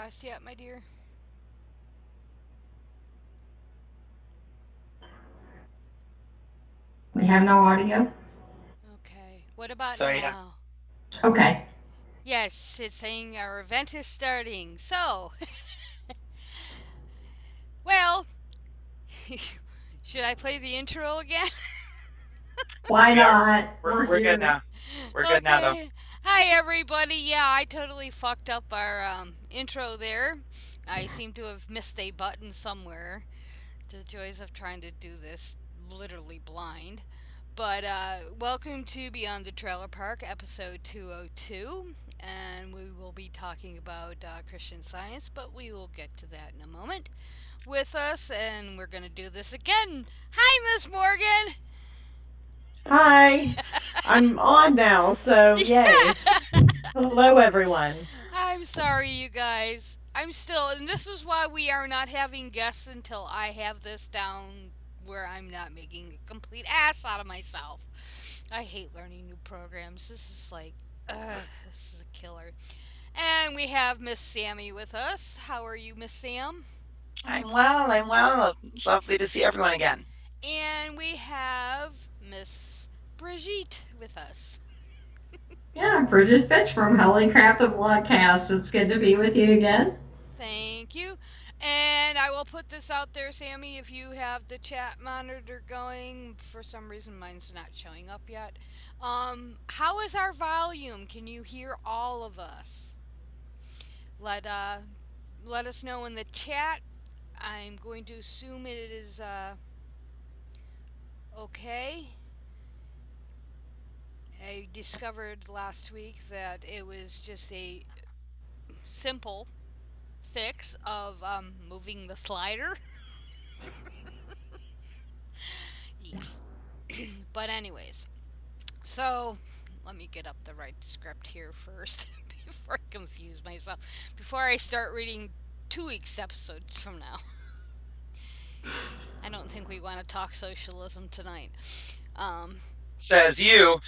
across yet, my dear? We have no audio? Okay. What about So yeah, now? Okay. Yes, it's saying our event is starting. So, well, should I play the intro again? Why yeah, not? We're we're good here. now. We're good now though. Okay. Hi, everybody. Yeah, I totally fucked up our intro there. I seem to have missed a button somewhere. The joys of trying to do this literally blind. But welcome to Beyond the Trailer Park, episode 202. And we will be talking about Christian Science, but we will get to that in a moment. With us, and we're going to do this again. Hi, Miss Morgan! Hi, I'm on now, so yay. Hello, everyone. I'm sorry, you guys. I'm still, and this is why we are not having guests until I have this down where I'm not making a complete ass out of myself. I hate learning new programs. This is like, this is a killer. And we have Miss Sammy with us. How are you, Miss Sam? I'm well. I'm well. It's lovely to see everyone again. And we have Miss Brigitte with us. Yeah, Bridget Fitch from Holy Crap the Bloodcast. It's good to be with you again. Thank you. And I will put this out there, Sammy, if you have the chat monitor going. For some reason, mine's not showing up yet. How is our volume? Can you hear all of us? Let uh, let us know in the chat. I'm going to assume it is okay. I discovered last week that it was just a simple fix of moving the slider. Yeah. But anyways, so let me get up the right script here first before I confuse myself. Before I start reading 2 weeks episodes from now. I don't think we want to talk socialism tonight. Um, Says you.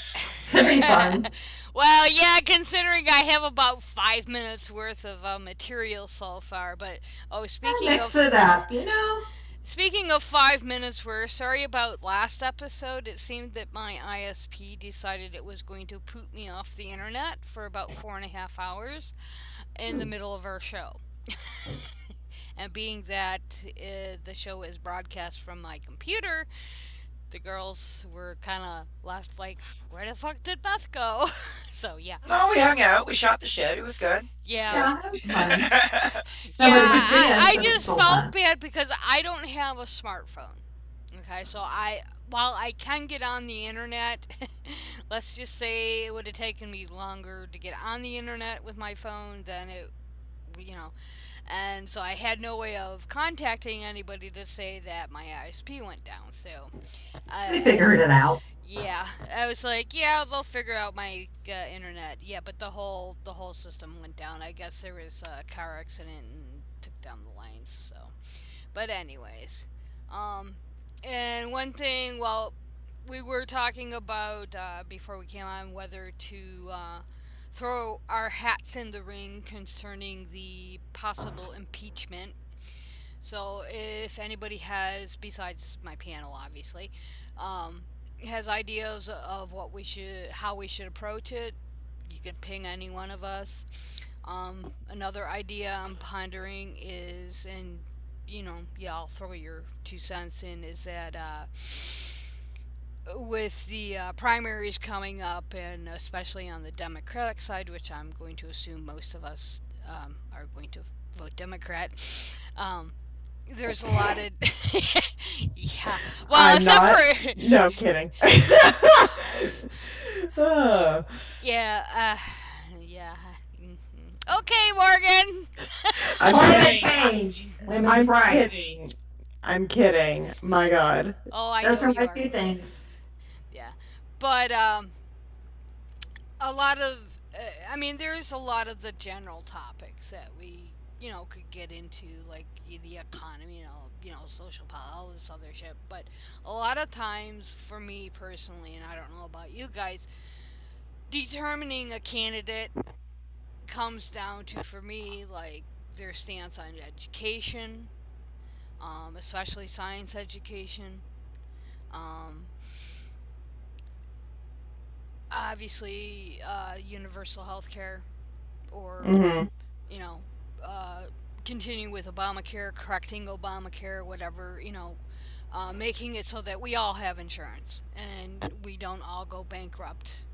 Should be fun. well, yeah, considering I have about 5 minutes worth of material so far. But oh, Mix it up, you know? speaking of 5 minutes worth, sorry about last episode. It seemed that my ISP decided it was going to poot me off the internet for about 4.5 hours in the Hmm. middle of our show. And being that the show is broadcast from my computer, the girls were kind of left like, where the fuck did Beth go? So, yeah. No, we hung out. We shot the shit. It was good. It's Yeah. good. Yeah, that was fun. Yeah, That was a I chance, but it's just still felt fun. bad because I don't have a smartphone. Okay, so while I can get on the internet, let's just say it would have taken me longer to get on the internet with my phone than it, you know, and so I had no way of contacting anybody to say that my ISP went down. So, We I, figured it out. yeah, I was like, yeah, they'll figure out my internet. Yeah, but the whole system went down. I guess there was a car accident and took down the lines. So, but anyways, um, and one thing, well, we were talking about before we came on whether to throw our hats in the ring concerning the possible impeachment. So if anybody has, besides my panel, obviously, um, has ideas of what we should, how we should approach it, you can ping any one of us. Another idea I'm pondering is, and yeah, I'll throw your 2 cents in, is that with the primaries coming up, and especially on the Democratic side, which I'm going to assume most of us are going to vote Democrat. Um, there's a lot of yeah. Well, I'm except not. for No kidding. Oh, yeah, yeah. Okay, Morgan. I'm Climate kidding. change, women's I'm rights. kidding. I'm kidding. My God. Oh, I Those know are you my are. two things. Yeah, but a lot of I mean, there's a lot of the general topics that we could get into, like the economy, social policy, all this other shit. But a lot of times, for me personally, and I don't know about you guys, determining a candidate comes down to, for me, like their stance on education, especially science education. Um, Obviously, universal health care, or, Mhm. you know, uh, continuing with Obamacare, correcting Obamacare, whatever, making it so that we all have insurance and we don't all go bankrupt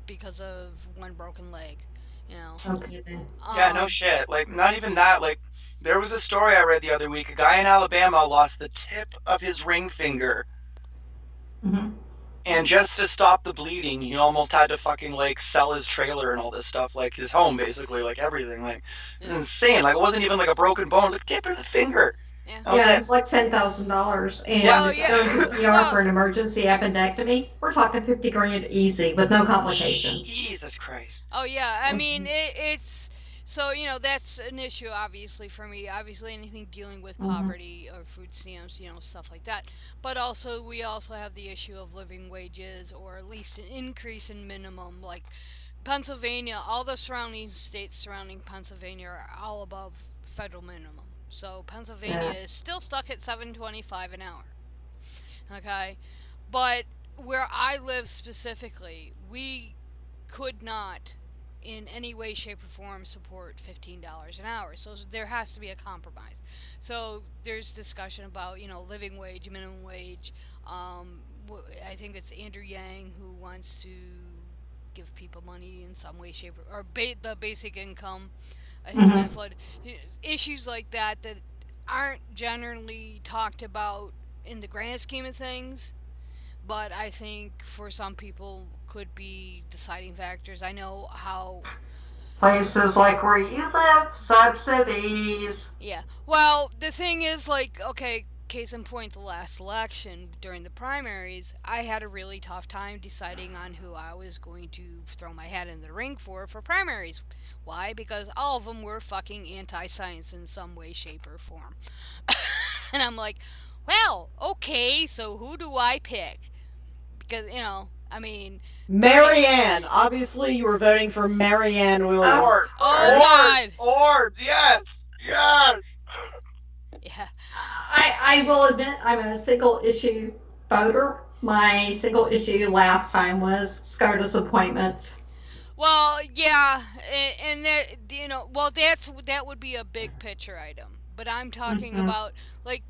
because of one broken leg, you know. Okay. Yeah, no Um, shit. Like, not even that. Like, there was a story I read the other week. A guy in Alabama lost the tip of his ring finger, Hmm. and just to stop the bleeding, he almost had to fucking like sell his trailer and all this stuff, like his home, basically, like everything. Like, it's yeah, insane. Like, it wasn't even like a broken bone, the tip of the finger. yeah. That was Yeah, it it. was like $10,000, Yeah. Well, and yeah, going to the ER well, for an emergency appendectomy, we're talking 50 grand easy with no complications. Jesus Christ. oh yeah. I mean, Mhm. it's so that's an issue obviously for me. Obviously, anything dealing with Mhm. poverty or food stamps, stuff like that. But also, we also have the issue of living wages, or at least an increase in minimum. Like Pennsylvania, all the surrounding states surrounding Pennsylvania are all above federal minimum. So Pennsylvania Yeah. is still stuck at 7.25 an hour. Okay, but where I live specifically, we could not in any way, shape, or form support $15 an hour. So there has to be a compromise. So there's discussion about, living wage, minimum wage. I think it's Andrew Yang who wants to give people money in some way, shape, or the basic income has been Mhm. flooded. Issues like that aren't generally talked about in the grand scheme of things, but I think for some people could be deciding factors. I know how. Places like where you live, subsidies. Yeah. Well, the thing is, like, okay, case in point, the last election during the primaries, I had a really tough time deciding on who I was going to throw my hat in the ring for primaries. Why? Because all of them were fucking anti-science in some way, shape, or form. And I'm like, well, okay, so who do I pick? Because I mean, Bernie. Marianne. Obviously, you were voting for Marianne Oh, Williams. Orbs. Oh uh, Orbs. God. Orbs. Yes. Yes. Yeah. I will admit I'm a single issue voter. My single issue last time was SCOTUS appointments. Well, yeah, and that well, that would be a big picture item. But I'm talking Hmm. about, like,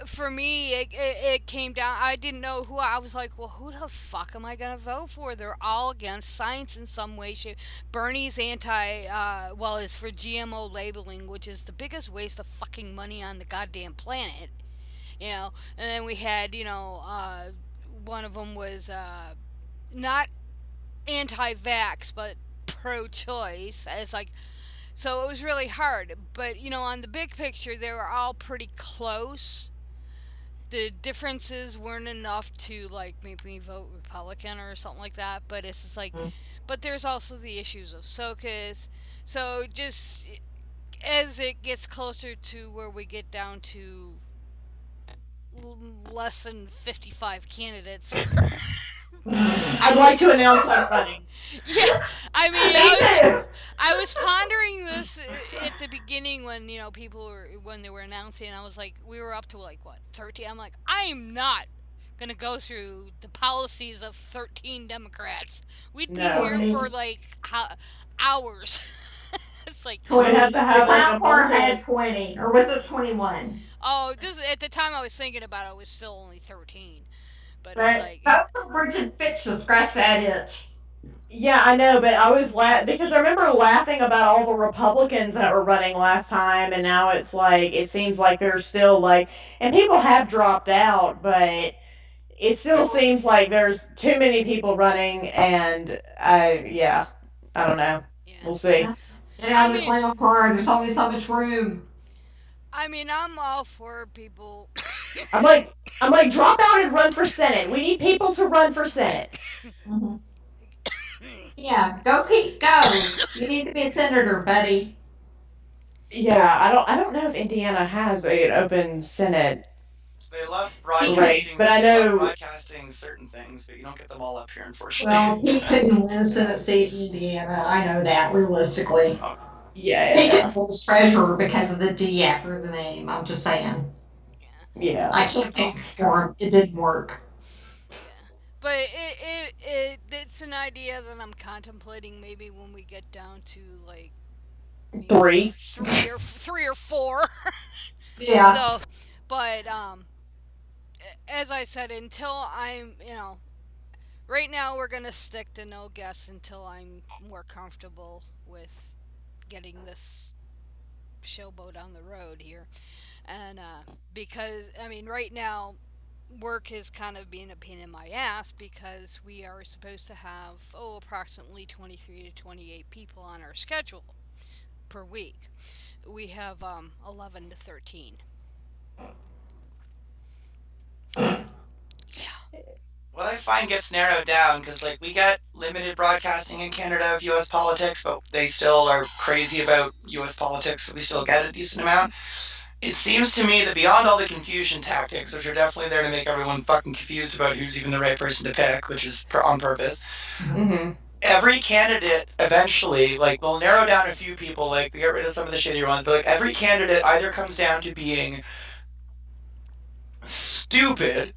for me, it came down. I didn't know who I was like. Well, who the fuck am I gonna vote for? They're all against science in some way, shape. Bernie's anti. Well, is for GMO labeling, which is the biggest waste of fucking money on the goddamn planet. And then we had one of them was not anti-vax but pro-choice. It's like, so it was really hard, but on the big picture they were all pretty close. The differences weren't enough to like make me vote Republican or something like that, but it's just like, but there's also the issues of SOCUS. So just as it gets closer to where we get down to less than 55 candidates for. I'd like to announce I'm running. Yeah, I mean, Me too. I was pondering this at the beginning when people were when they were announcing. I was like, we were up to like what 13. I'm like, I am not gonna go through the policies of 13 Democrats. We'd be No. here for 20. like hours. It's like, We'd have 20. to The have like a Clown Car had multi. 20, or was it 21? oh, this at the time I was thinking about it, was still only 13. But it's But like, vote for Bridget Fitch to scratch that itch. Yeah, I know, but I was because I remember laughing about all the Republicans that were running last time, and now it's like it seems like there's still like, and people have dropped out, but it still seems like there's too many people running, and yeah, I don't know. yeah. We'll see. Yeah. Get I out of the mean, clown car. There's only so much room. I'm all for people. I'm like, drop out and run for Senate. We need people to run for Senate. Hmm. Yeah, go Pete, go. You need to be a senator, buddy. Yeah, I don't know if Indiana has an open Senate They love He could. race, broadcasting. but I They love know. broadcasting certain things, but you don't get them all up here, unfortunately. Well, he couldn't win a Senate seat in Indiana. I know that realistically. Oh, He Yeah. could lose treasurer because of the D after the name. I'm just saying. Yeah. Yeah. I campaigned for him. It didn't work. Yeah. But it's an idea that I'm contemplating maybe when we get down to like maybe 3. three or four. Yeah. So, but as I said, until right now we're gonna stick to no guests until I'm more comfortable with getting this showboat on the road here, and because I mean right now work is kind of being a pain in my ass because we are supposed to have approximately 23 to 28 people on our schedule per week. We have 11 to 13. Yeah. What I find gets narrowed down because, like, we get limited broadcasting in Canada of U.S. politics, but they still are crazy about U.S. politics, so we still get a decent amount. It seems to me that beyond all the confusion tactics, which are definitely there to make everyone fucking confused about who's even the right person to pick, which is on purpose, Mm-hmm. every candidate eventually, like, they'll narrow down a few people, like, they get rid of some of the shittier ones, but, like, every candidate either comes down to being stupid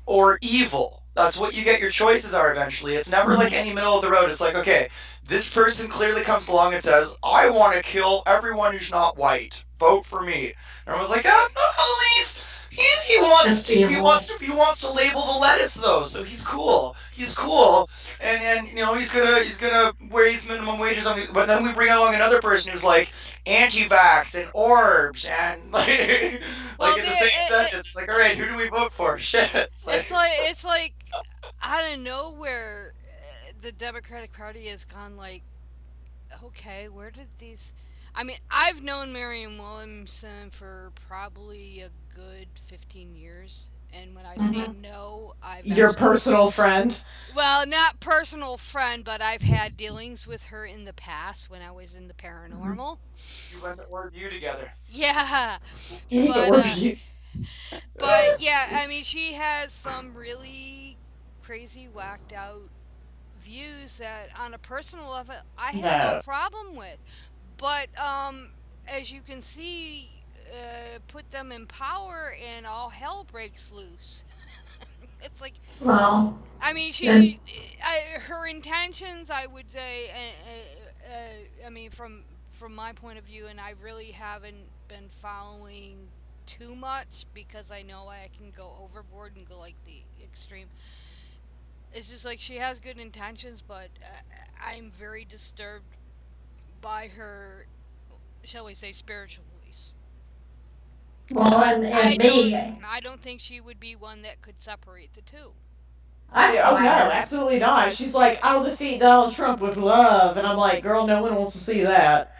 or evil. That's what you get your choices are eventually. It's never like any middle of the road. It's like, okay, this person clearly comes along and says, I want to kill everyone who's not white. Vote for me. And everyone's like, at least he wants That's to he wants evil. to he wants to label the lettuce though, so he's cool. He's cool. And he's gonna raise minimum wages on but then we bring along another person who's like anti-vax and orbs and like Well, in the same sentence. Like, all right, who do we vote for? Shit. It's like it's like out of nowhere, the Democratic Party has gone like, okay, where did these? I mean, I've known Marianne Williamson for probably a good 15 years. And when I say Hmm. no, I've Your actually, personal friend. well, not personal friend, but I've had dealings with her in the past when I was in the paranormal. we went to Orview together. Yeah, but Or you. yeah, I mean, she has some really crazy, whacked out views that, on a personal level, I have no No. problem with. But as you can see, put them in power and all hell breaks loose. It's like, Well, I mean, then her intentions, I would say, I mean, from my point of view, and I really haven't been following too much because I know I can go overboard and go like the extreme. It's just like she has good intentions, but I'm very disturbed by her, shall we say, spiritual beliefs. Because well, and me, I don't think she would be one that could seperate the two. I'm Yeah, oh no, biased. absolutely not. She's like, I'll defeat Donald Trump with love. And I'm like, girl, no one wants to see that.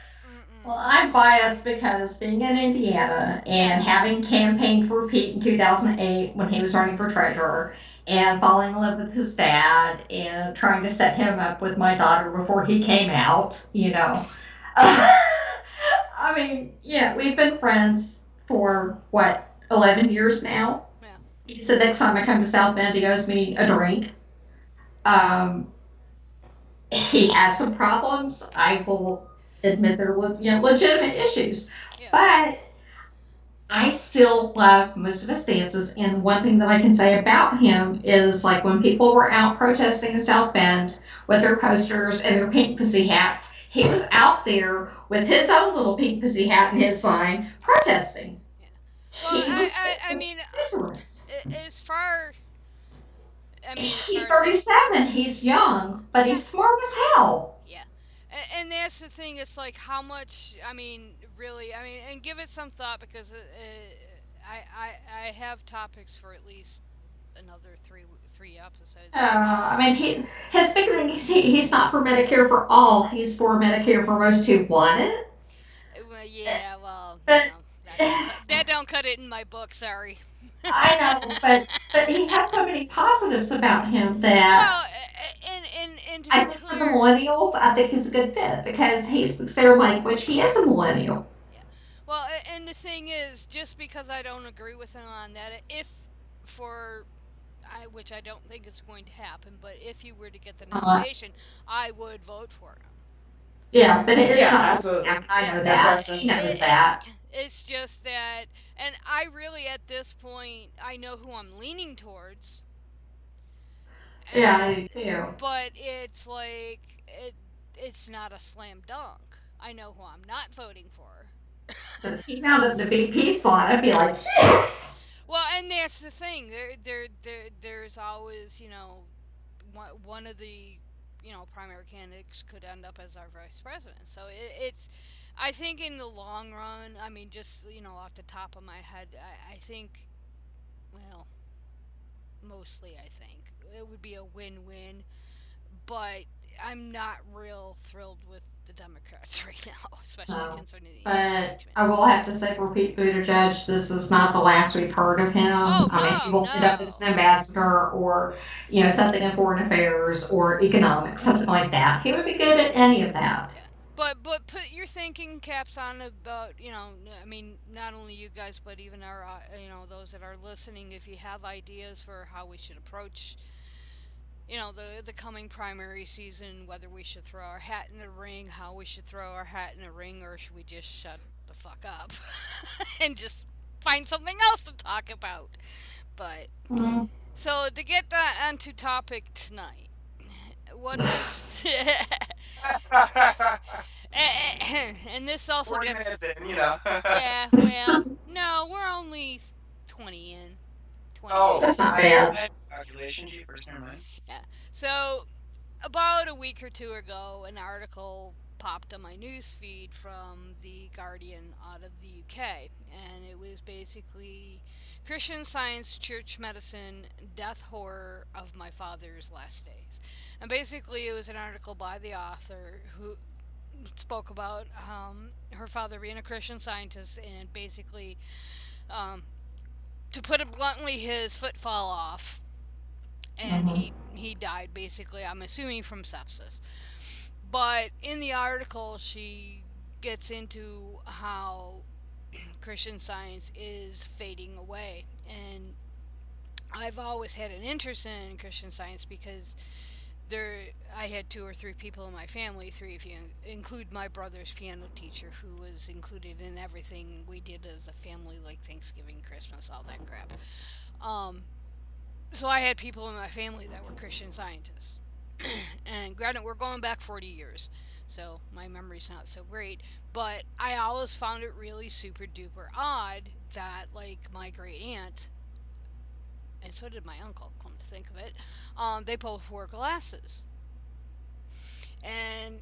Well, Mm-mm. I'm biased because being in Indiana Yeah. and having campaigned for Pete in 2008 when he was running for treasurer and falling in love with his dad and trying to set him up with my daughter before he came out, I mean, yeah, we've been friends for what, 11 years now. Yeah. He said next time I come to South Bend, he owes me a drink. Um, he has some problems. I will admit they're legitimate issues, Yeah. but I still love most of his stances. And one thing that I can say about him is like when people were out protesting in South Bend with their posters and their pink pussy hats, he was out there with his own little pink pussy hat and his sign protesting. Yeah. Well, He was I mean, vigorous. as far, I mean, as He's far as the, 37. He's young, but yeah, he's smart as hell. yeah, and that's the thing. It's like how much. I mean, really. I mean, and give it some thought because I have topics for at least another three episodes. I mean, his big thing is he's not for Medicare for all. He's for Medicare for most who want it. Well, yeah, well, But that don't cut it in my book. Sorry. I know, but he has so many positives about him that Well, and to I be think for the clear, millennials, I think he's a good fit because he speaks their language. He is a millennial. yeah. Well, and the thing is, just because I don't agree with him on that, if for which I don't think is going to happen, but if he were to get the Uh, nomination, I would vote for him. Yeah, but it's Yeah, not absolutely. I Yeah, know No that. question. He knows that. it's just that, and I really at this point I know who I'm leaning towards, Yeah, and I do too. but it's like it's not a slam dunk. I know who I'm not voting for. But if he found him to be peaceful, I'd be like, yes! Well, and that's the thing. There's always, one of the, primary candidates could end up as our vice president. So it's, I think in the long run, I mean, just off the top of my head, I think, well, mostly I think it would be a win-win. But I'm not real thrilled with the Democrats right now, especially So, concerning the but impeachment. I will have to say for Pete Buttigieg, this is not the last we've heard of him. Oh I mean, he no, will end up as no. an ambassador or, something in foreign affairs or economics, something like that. He would be good at any of that. Yeah. But put your thinking caps on about, I mean, not only you guys but even our those that are listening, if you have ideas for how we should approach, the coming primary season, whether we should throw our hat in the ring, how we should throw our hat in the ring, or should we just shut the fuck up and just find something else to talk about. But Mm, so to get that onto topic tonight, what does and this also 40 gets, minutes in. yeah, well, no, we're only 20 in, Oh, 20-ish. that's not I bad. had calculation. Jeepers, never mind. Yeah. So about a week or two ago, an article popped on my news feed from the Guardian out of the UK, and it was basically Christian Science, Church Medicine, Death Horror of My Father's Last Days. And basically, it was an article by the author who spoke about her father being a Christian Scientist, and basically, um, to put it bluntly, his foot fell off and Hmm. he died basically. I'm assuming from sepsis. But in the article, she gets into how Christian Science is fading away, and I've always had an interest in Christian Science because there I had two or three people in my family, three if you include my brother's piano teacher, who was included in everything we did as a family, like Thanksgiving, Christmas, all that crap. Um, so I had people in my family that were Christian Scientists. And granted, we're going back 40 years, so my memory's not so great. But I always found it really super duper odd that, like, my great aunt, and so did my uncle, come to think of it, they both wore glasses. And,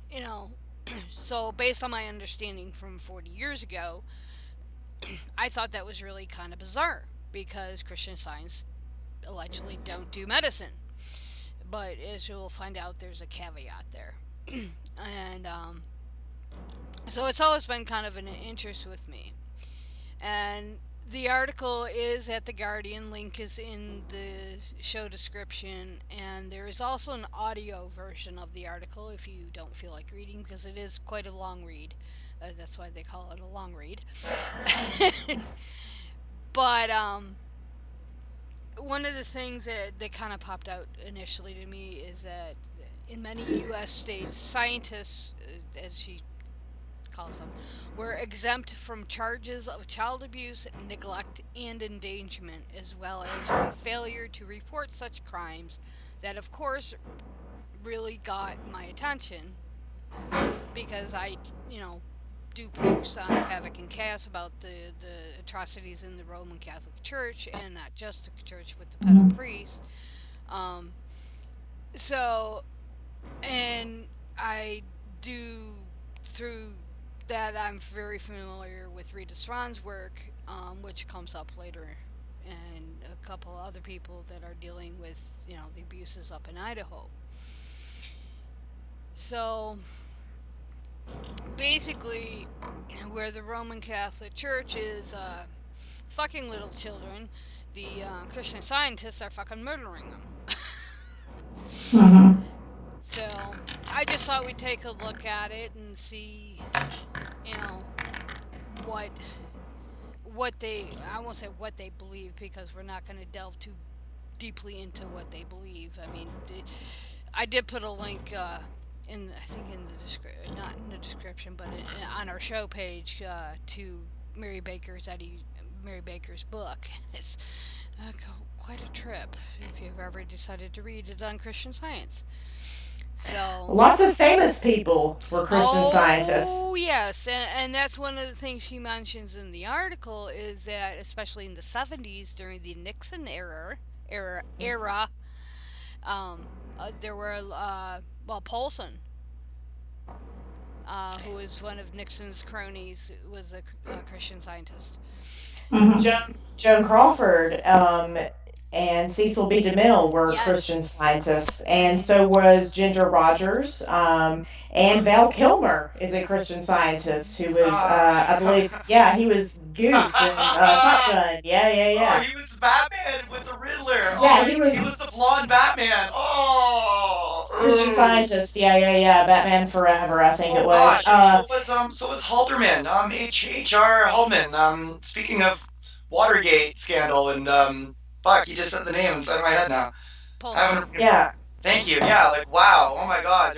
so based on my understanding from 40 years ago, I thought that was really kind of bizarre because Christian Science allegedly don't do medicine. But as you'll find out, there's a caveat there. And so it's always been kind of an interest with me. And the article is at the Guardian. Link is in the show description, and there is also an audio version of the article if you don't feel like reading, because it is quite a long read. That's why they call it a long read. But one of the things that kind of popped out initially to me is that in many U.S. states, scientists, as she calls them, were exempt from charges of child abuse, neglect, and endangerment, as well as from failure to report such crimes. That, of course, really got my attention because I, do post on Havoc and Chaos about the atrocities in the Roman Catholic Church, and not just the church with the pedo Hmm. priests. Um, so, and I do, through that, I'm very familiar with Rita Swann's work, which comes up later, and a couple other people that are dealing with, the abuses up in Idaho. So, basically, where the Roman Catholic Church is fucking little children, the Christian Scientists are fucking murdering them. Hmm. So I just thought we'd take a look at it and see, you know, what I won't say what they believe because we're not going to delve too deeply into what they believe. I mean, I did put a link I think in the not in the description, but on our show page to Mary Baker's book. It's quite a trip if you've ever decided to read it on Christian Science. So, Lots of famous people were Christian Scientists. oh yes, and that's one of the things she mentions in the article is that especially in the 70s during the Nixon era, um, there were Paulson, who was one of Nixon's cronies, was a Christian Scientist. Mm-hmm. Joan Crawford and Cecil B. DeMille were Yes. Christian Scientists, and so was Ginger Rogers. And Val Kilmer is a Christian Scientist who was, I believe, yeah, he was Goose in Top Gun. Yeah, yeah, Oh, yeah. he was Batman with the Riddler. Yeah, Oh, he was the blonde Batman. Oh, Christian Scientist. Yeah, yeah, yeah. Batman Forever, I think oh it was. gosh, and so was Halderman. H.R. Haldeman. Speaking of Watergate scandal and fuck, you just said the name in front of my head now. Paulson. Having Yeah, thank you. Yeah, like wow. Oh my God.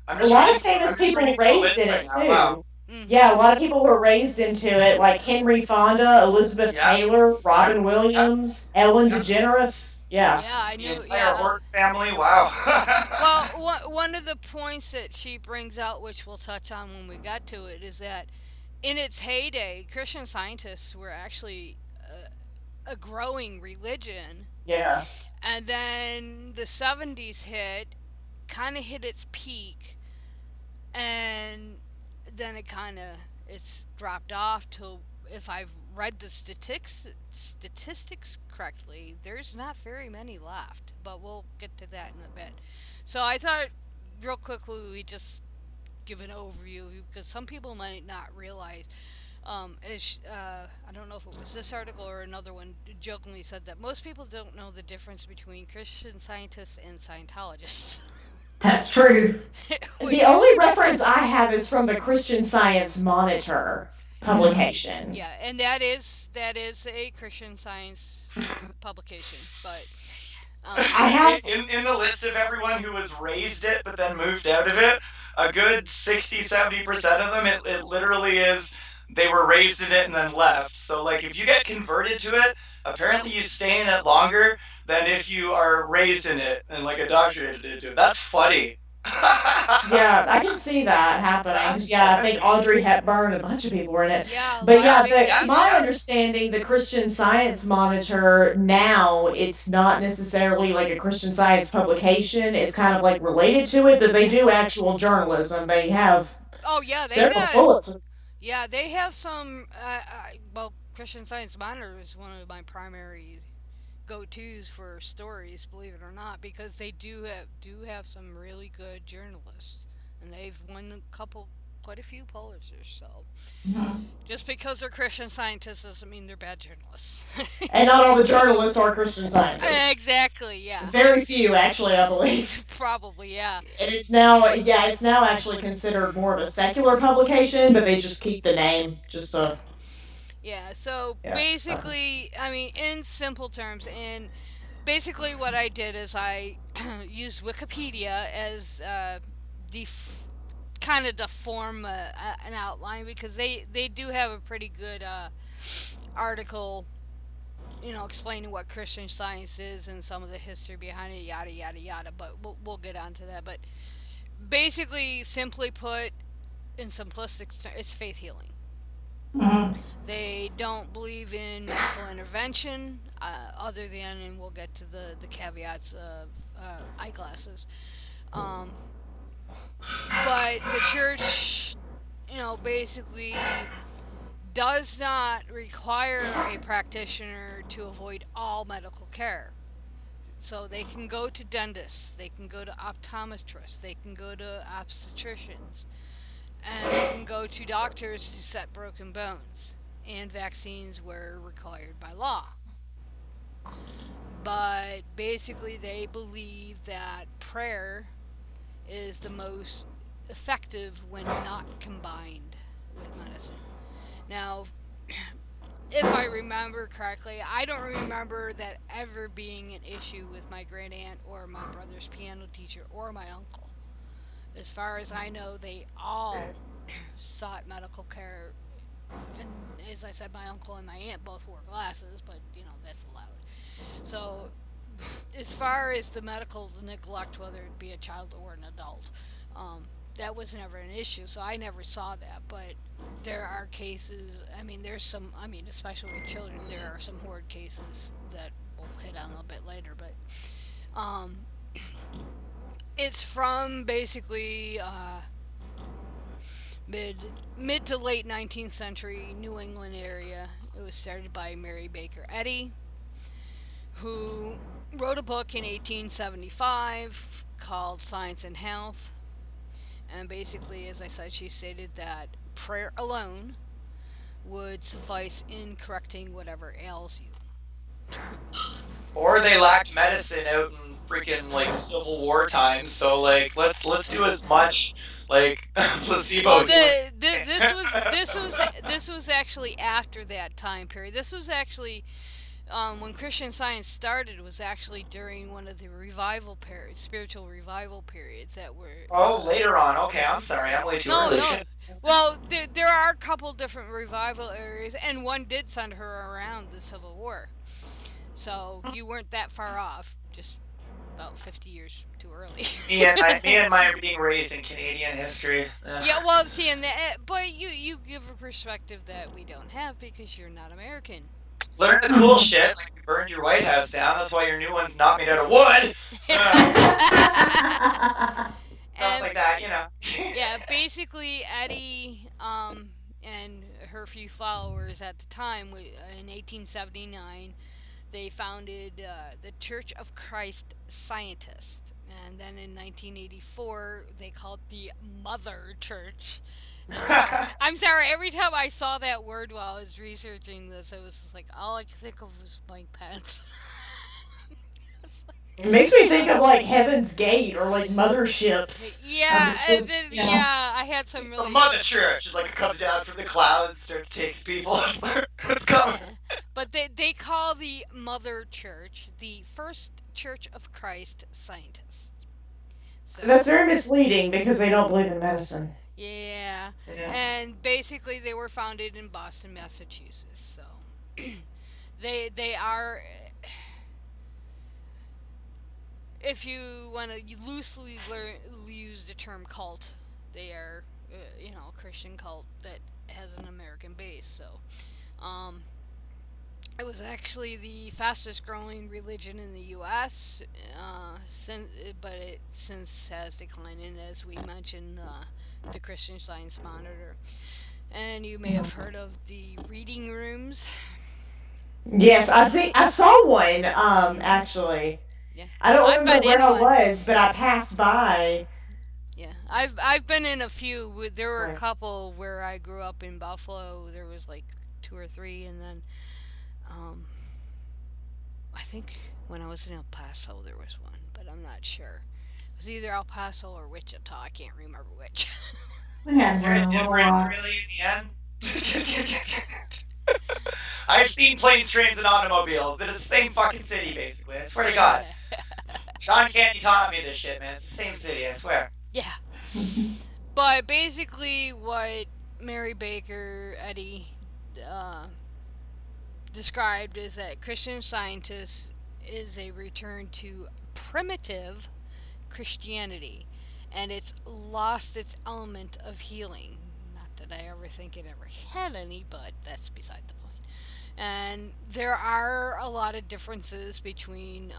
I'm a just lot of reading. famous I'm just people reading through a raised list in right it now. Wow. too. Yeah, a Mm-hmm. lot of people were raised into it, like Henry Fonda, Elizabeth Yeah. Taylor, Yep. Robin Yep. Williams, Ellen Yep. DeGeneres. Yeah. Yeah, I The knew. entire Yeah. Hort family. Wow. Well, one of the points that she brings out, which we'll touch on when we got to it, is that in its heyday, Christian Scientists were actually a growing religion, Yeah. and then the 70s kind of hit its peak, and then it's dropped off to, if I've read the statistics correctly, there's not very many left, but we'll get to that in a bit. So I thought real quick we just give an overview because some people might not realize. I don't know if it was this article or another one jokingly said that most people don't know the difference between Christian Scientists and Scientologists. That's true. The Which, only reference I have is from the Christian Science Monitor Mm-hmm. publication. yeah, and that is a Christian Science publication, but I have, in the list of everyone who was raised it but then moved out of it, a good 60-70% of them, it literally is they were raised in it and then left. So like if you get converted to it, apparently you stay in it longer than if you are raised in it and like indoctrinated into it. That's funny. yeah, I can see that happening. 'Cause, That's yeah, I think funny. Audrey Hepburn, a bunch of people were in it. yeah, a But lot of yeah, big the Yeah, my names. yeah. understanding, the Christian Science Monitor now, it's not necessarily like a Christian Science publication. It's kind of like related to it that they Yeah. do actual journalism. They have Oh yeah, they've several got. Pulitzers. Yeah, they have some. Well, Christian Science Monitor is one of my primary go-tos for stories, believe it or not, because they do have some really good journalists, and they've won quite a few Pulitzers. So Mm-hmm. just because they're Christian scientists doesn't mean they're bad journalists. And not all the journalists are Christian Scientists. Exactly. Yeah. Very few, actually, I believe. Probably. Yeah. And it's now, yeah, it's now actually considered more of a secular publication, but they just keep the name just Yeah. to, Yeah. So yeah. basically, I mean, in simple terms, in basically what I did is I used Wikipedia as the kind of to form an outline because they do have a pretty good article, explaining what Christian Science is and some of the history behind it, yada yada yada. But we'll get onto that. But basically, simply put, in simplistic, it's faith healing. Mm-hmm. They don't believe in medical intervention, other than, and we'll get to the caveats of eyeglasses. Um, but the church, basically does not require a practitioner to avoid all medical care. So they can go to dentists, they can go to optometrists, they can go to obstetricians, and they can go to doctors to set broken bones. And vaccines were required by law. But basically, they believe that prayer is the most effective when not combined with medicine. Now, if I remember correctly, I don't remember that ever being an issue with my great aunt or my brother's piano teacher or my uncle. As far as I know, they all sought medical care. And as I said, my uncle and my aunt both wore glasses, but that's allowed. So, as far as the medical neglect, whether it be a child or an adult, that was never an issue. So I never saw that. But there are cases. I mean, there's some. I mean, especially with children, there are some horrid cases that we'll hit on a little bit later. But um, it's from basically mid to late 19th century New England area. It was started by Mary Baker Eddy, who wrote a book in 1875 called Science and Health. And basically, as I said, she stated that prayer alone would suffice in correcting whatever ails you. Or they lacked medicine out in freaking like Civil War times, so like let's do as much like placebo Well, healing. this was actually after that time period. This was actually when Christian Science started. Was actually during one of the revival periods, spiritual revival periods that were. Oh, later on. Okay, I'm sorry, I'm way too No, early. no. Well, there are a couple different revival areas, and one did send her around the Civil War. So you weren't that far off. Just about 50 years too early. Me and my being raised in Canadian history. Yeah, well, see, but you give a perspective that we don't have because you're not American. Learn the cool shit. Like we burned your White House down. That's why your new one's not made out of wood. Stuff like that. Yeah, basically, Eddy and her few followers at the time, in 1879, they founded the Church of Christ Scientists. And then in 1984, they called it the Mother Church. I'm sorry, every time I saw that word while I was researching this, it was just like, all I could think of was blank pants. It makes me think of like Heaven's Gate or like motherships. Yeah, and then, Yeah. I had some It's really. the Mother Church. It's like it comes down from the clouds, starts taking people. It's coming. Yeah. But they call the Mother Church the First Church of Christ Scientists. So That's very misleading because they don't believe in medicine. yeah, Yeah. and basically they were founded in Boston, Massachusetts. So they are, if you want to loosely use the term cult, they are a Christian cult that has an American base. So um, it was actually the fastest growing religion in the U.S. But it since has declined. And as we mentioned, the Christian Science Monitor, and you may have heard of the reading rooms. Yes, I think I saw one. Hmm. Actually, Yeah, I don't I've remember been where in I one. was, but I passed by. Yeah, I've been in a few. There were a Right. couple where I grew up in Buffalo. There was like two or three, and then um, I think when I was in El Paso there was one, but I'm not sure. It was either El Paso or Wichita. I can't remember which. We had Is there one a in Little difference Rock. really in the end? I've seen planes, trains, and automobiles, but it's the same fucking city, basically. I swear to God. Sean Candy taught me this shit, man. It's the same city, I swear. Yeah, but basically what Mary Baker Eddy uh, described is that Christian Scientists is a return to primitive Christianity, and it's lost its element of healing. Not that I ever think it ever had any, but that's beside the point. And there are a lot of differences between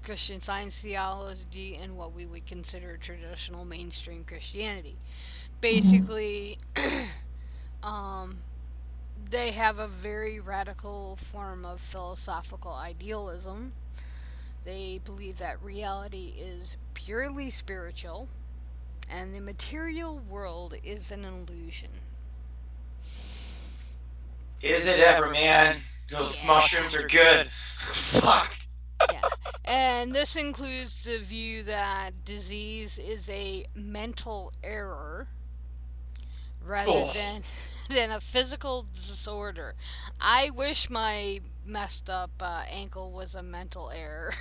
Christian Science theology and what we would consider traditional mainstream Christianity. Mhm. Basically, um, they have a very radical form of philosophical idealism. They believe that reality is purely spiritual and the material world is an illusion. Is it ever, man? Those Yeah. mushrooms are good. Fuck. Yeah. And this includes the view that disease is a mental error rather Oh. than a physical disorder. I wish my messed up ankle was a mental error.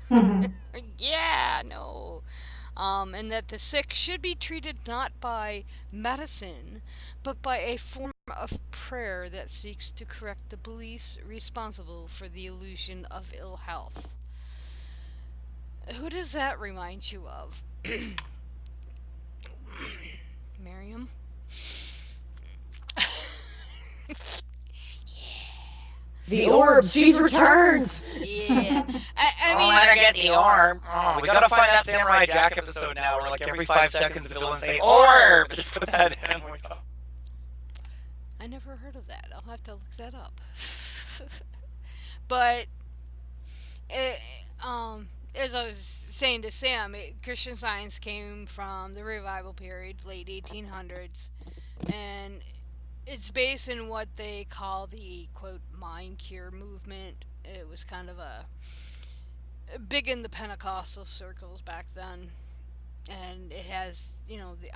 Mhm. Yeah, no. and that the sick should be treated not by medicine, but by a form of prayer that seeks to correct the beliefs responsible for the illusion of ill health. Who does that remind you of? Miriam? The orb, she's returns. Yeah. I Oh, mean, let her get the orb. Oh, we gotta find that Samurai Jack episode now where like every 5 seconds the villains say orb. Just put that in. I never heard of that. I'll have to look that up. But it, as I was saying to Sam, Christian Science came from the revival period, late 1800s, and it's based in what they call the quote mind cure movement. It was kind of a big in the Pentecostal circles back then, and it has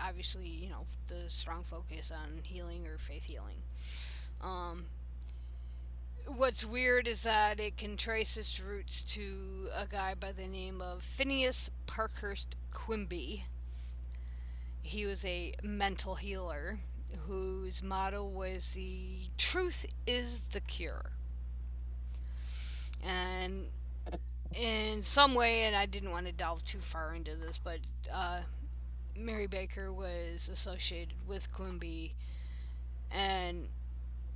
obviously the strong focus on healing or faith healing. Um, what's weird is that it can trace its roots to a guy by the name of Phineas Parkhurst Quimby. He was a mental healer whose motto was the truth is the cure. And in some way, and I didn't want to delve too far into this, but Mary Baker was associated with Quimby, and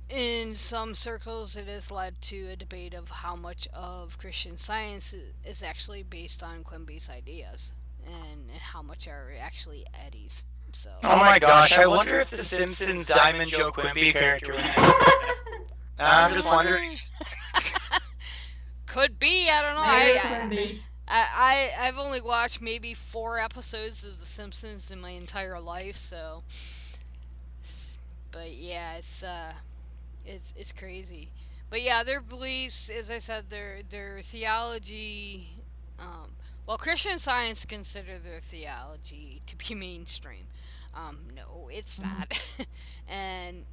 in some circles, it has led to a debate of how much of Christian Science is actually based on Quimby's ideas, and how much are actually Eddy's. So. Oh my gosh, I wonder if the Simpsons Diamond Joe Quimby character was I'm just wondering. Could be, I don't know. Maybe. I've only watched maybe 4 episodes of The Simpsons in my entire life, so. But yeah, it's crazy. But yeah, their beliefs, as I said, their theology. Well, Christian Science consider their theology to be mainstream. No, it's not, and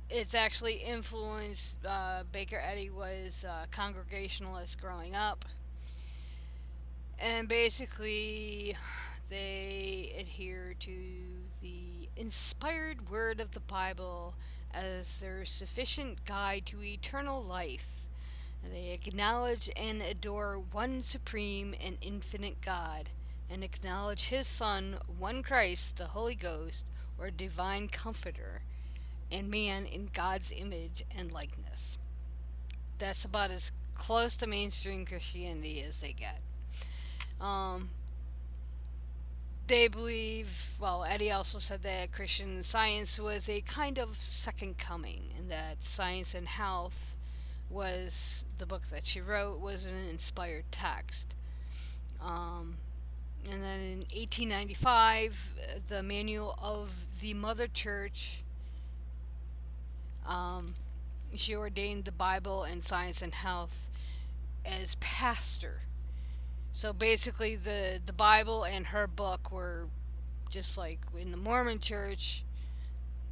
it's actually influenced. Baker Eddy was a Congregationalist growing up, and basically they adhere to the inspired word of the Bible as their sufficient guide to eternal life. They acknowledge and adore one supreme and infinite God, and acknowledge His Son, one Christ, the Holy Ghost, or divine comforter, and man in God's image and likeness. That's about as close to mainstream Christianity as they get. Um, they believe, well, Eddy also said that Christian Science was a kind of second coming, and that Science and Health was the book that she wrote was an inspired text. Um, and then in 1895, the Manual of the Mother Church, um, she ordained the Bible and Science and Health as pastor. So basically, the Bible and her book were just like in the Mormon Church,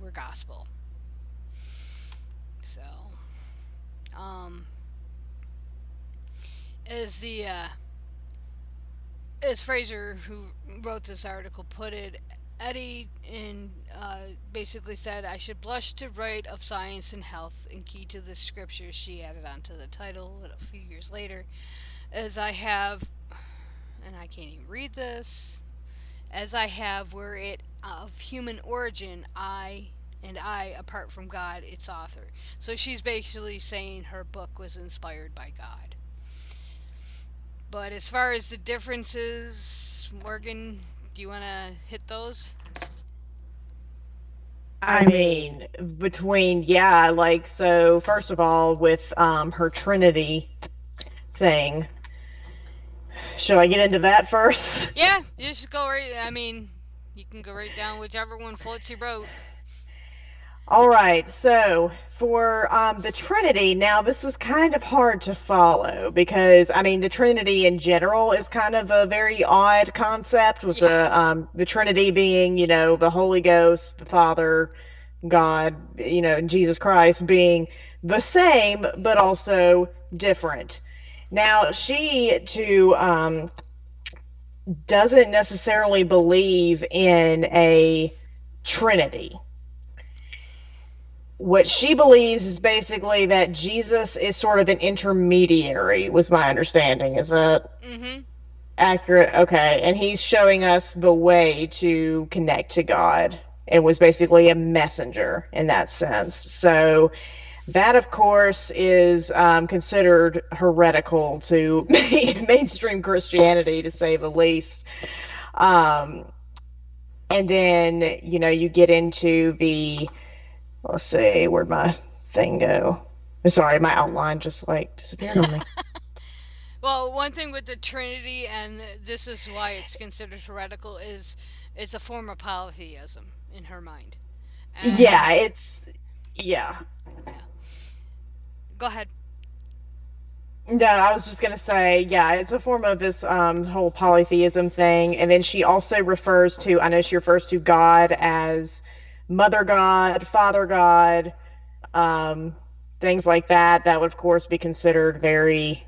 were gospel. So, um, as the as Fraser, who wrote this article, put it, Eddy basically said, I should blush to write of science and health and key to the scriptures she added onto the title a few years later, as I have, and I can't even read this, as I have were it of human origin, I, apart from God, its author. So she's basically saying her book was inspired by God. But as far as the differences, Morgan, do you want to hit those? I mean, between, yeah, like, so first of all, with her Trinity thing, should I get into that first? Yeah, you just go right. I mean, you can go right down whichever one floats your boat. All right, so for the Trinity, now this was kind of hard to follow because I mean the Trinity in general is kind of a very odd concept with the Trinity being the Holy Ghost, the Father, God, and Jesus Christ being the same but also different. Now she to doesn't necessarily believe in a trinity. What she believes is basically that Jesus is sort of an intermediary, was my understanding. Is that Mm-hmm. accurate? Okay. And he's showing us the way to connect to God and was basically a messenger in that sense. So that, of course, is considered heretical to mainstream Christianity, to say the least. Um, and then, you get into the, let's see, where'd my thing go? Sorry, my outline just like disappeared on me. Well, one thing with the Trinity, and this is why it's considered heretical, is it's a form of polytheism in her mind. Yeah, And yeah. yeah, go ahead. No, I was just gonna say, yeah, it's a form of this whole polytheism thing, and then she also refers to, I know she refers to God as Mother God, Father God, um, things like that. That would, of course, be considered very,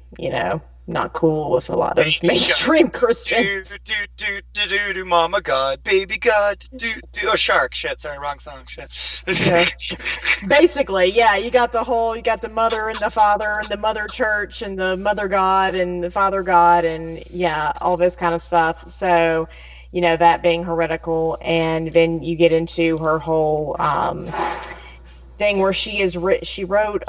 not cool with a lot of Baby mainstream God. Do, Christians. do, do, do, do, do, mama God. Baby God. Do, do. Oh, shark. Shit. Sorry, wrong song. Shit. Yeah, basically, yeah, you got the mother and the father and the mother church and the mother God and the father God and yeah, all this kind of stuff. So, that being heretical, and then you get into her whole thing where she wrote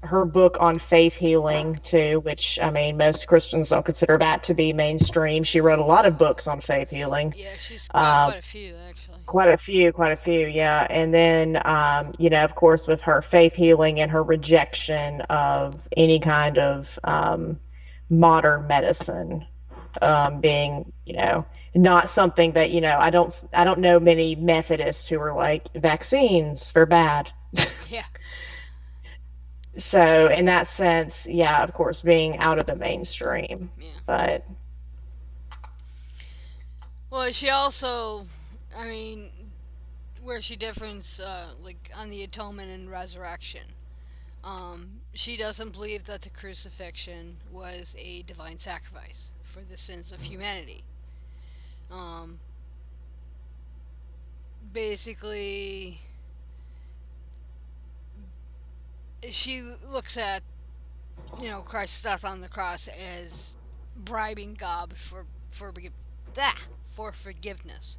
her book on faith healing too, which I mean most Christians don't consider that to be mainstream. She wrote a lot of books on faith healing. Yeah, she's got Um, quite a few actually. quite a few, yeah. And then, of course, with her faith healing and her rejection of any kind of modern medicine Yeah, being, not something that, I don't know many Methodists who are like vaccines are bad. yeah, So in that sense, yeah, of course, being out of the mainstream, yeah. but Well, she also, I mean, where she differs, like on the atonement and resurrection. She doesn't believe that the crucifixion was a divine sacrifice for the sins of humanity. Um, Basically, she looks at Christ's death on the cross as bribing God that for forgiveness,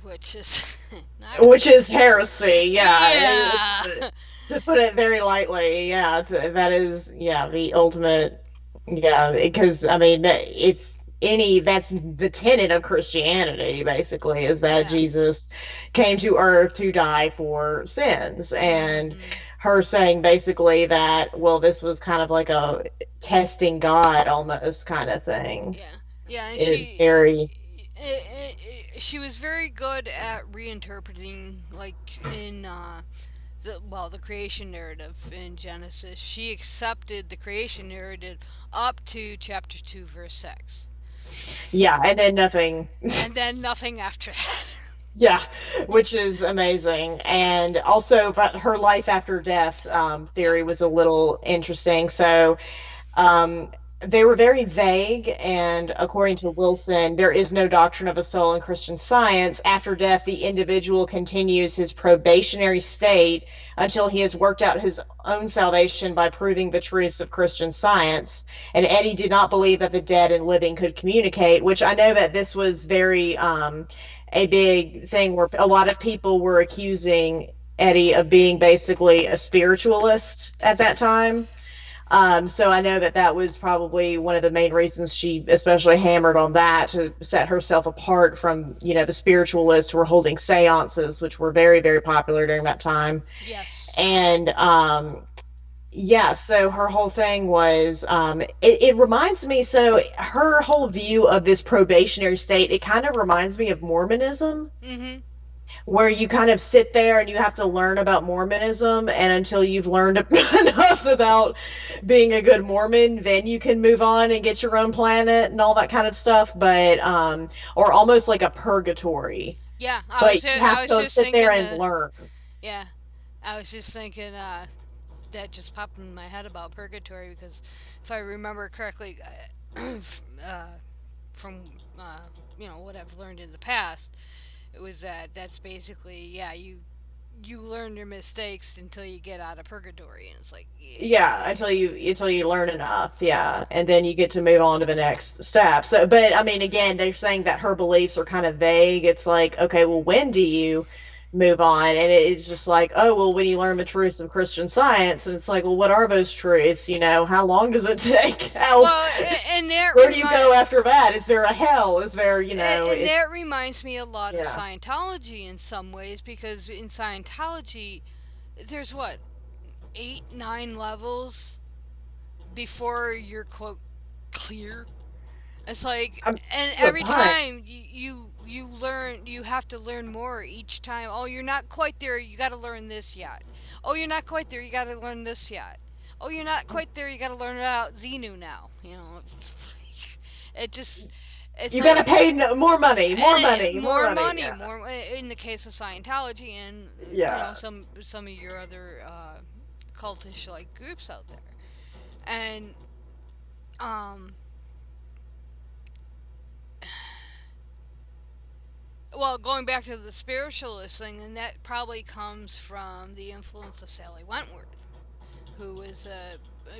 which is not. which is heresy. Yeah, Yeah, to put it very lightly. Yeah, that is yeah the ultimate. Yeah, because I mean, if any, that's the tenet of Christianity. Basically, is that yeah. Jesus came to earth to die for sins, and Hmm. her saying basically that this was kind of like a testing God almost kind of thing Yeah, yeah, and is very she was very good at reinterpreting, like in the creation narrative in Genesis. She accepted the creation narrative up to chapter 2 verse 6, yeah, and then nothing. and then nothing after that. Yeah, which is amazing. And also, but her life after death Yeah. theory was a little interesting. So, um, they were very vague, and according to Wilson, there is no doctrine of a soul in Christian Science. After death, the individual continues his probationary state until he has worked out his own salvation by proving the truths of Christian Science. And Eddy did not believe that the dead and living could communicate, which I know that this was very a big thing where a lot of people were accusing Eddy of being basically a spiritualist at that Yes. time. So I know that that was probably one of the main reasons she especially hammered on that to set herself apart from, the spiritualists who were holding seances, which were very, very popular during that time. Yes. And yeah, so her whole thing was, it reminds me, so her whole view of this probationary state, it kind of reminds me of Mormonism, Mhm. where you kind of sit there and you have to learn about Mormonism, and until you've learned enough about being a good Mormon, then you can move on and get your own planet and all that kind of stuff. But or almost like a purgatory, Yeah, but you I have was to just sit there thinking and learn. yeah, I was just thinking that just popped in my head about purgatory because if I remember correctly, from what I've learned in the past, it was that's basically, yeah, you learn your mistakes until you get out of purgatory, and it's like, Yeah, yeah. until you learn enough, yeah, and then you get to move on to the next step. So, but I mean, again, they're saying that her beliefs are kind of vague. It's like, okay, well, when do you move on? And it's just like, oh, well, when you learn the truths of Christian Science, and it's like, well, what are those truths? How long does it take? How Well, and that where do you go after that? Is there a hell? Is there, and it's that reminds me a lot of yeah. Scientology in some ways, because in Scientology there's what, 8, 9 levels before you're quote clear. It's like, and A every bunch. time you learn, you have to learn more each time. Oh, you're not quite there. You got to learn this yet. Oh, you're not quite there. You got to learn this yet. Oh, you're not quite there. You got to learn about Xenu now. It just, it's You got to like, pay more money, more and money, more more money. money, Yeah. more in the case of Scientology, and Yeah. some of your other cultish like groups out there, and um well, going back to the spiritualist thing, and that probably comes from the influence of Sally Wentworth, who was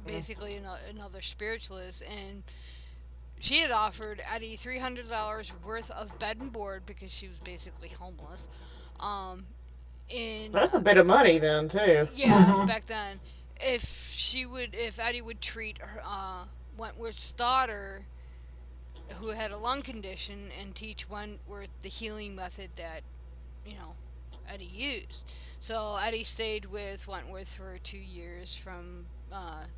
basically another spiritualist, and she had offered Eddy $300 worth of bed and board because she was basically homeless. Um, in That's a bit of money then too. Yeah, back then, if Eddy would treat Wentworth's daughter, who had a lung condition, and teach Wentworth the healing method that you know Eddy used. So Eddy stayed with Wentworth for 2 years, from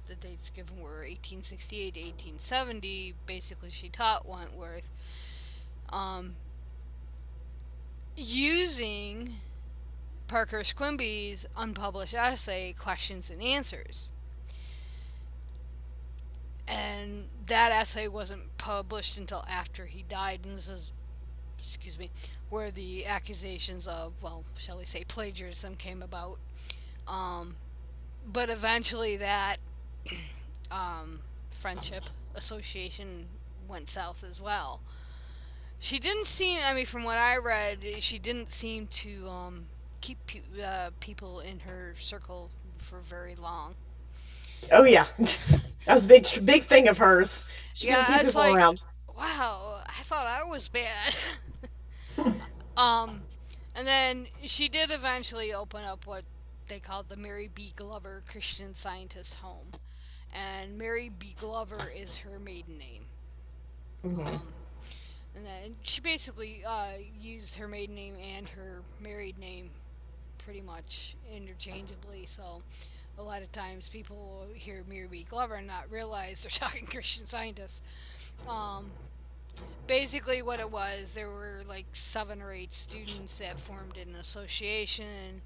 the dates given were 1868 to 1870. Basically, she taught Wentworth um, using Parkhurst Quimby's unpublished essay, Questions and Answers. And that essay wasn't published until after he died, and this is, excuse me, where the accusations of, well, shall we say, plagiarism came about. Um, but eventually that friendship association went south as well. She didn't seem, I mean, from what I read, she didn't seem to keep people in her circle for very long. Oh yeah, that was a big thing of hers. She couldn't Yeah, keep it's people like, around. wow, I thought I was bad. um, and then she did eventually open up what they called the Mary B. Glover Christian Scientist Home, and Mary B. Glover is her maiden name. Hmm. Um, and then she basically used her maiden name and her married name pretty much interchangeably. So a lot of times people will hear Mary B. Glover and not realize they're talking Christian Scientists. Um, Basically, what it was, there were like 7 or 8 students that formed an association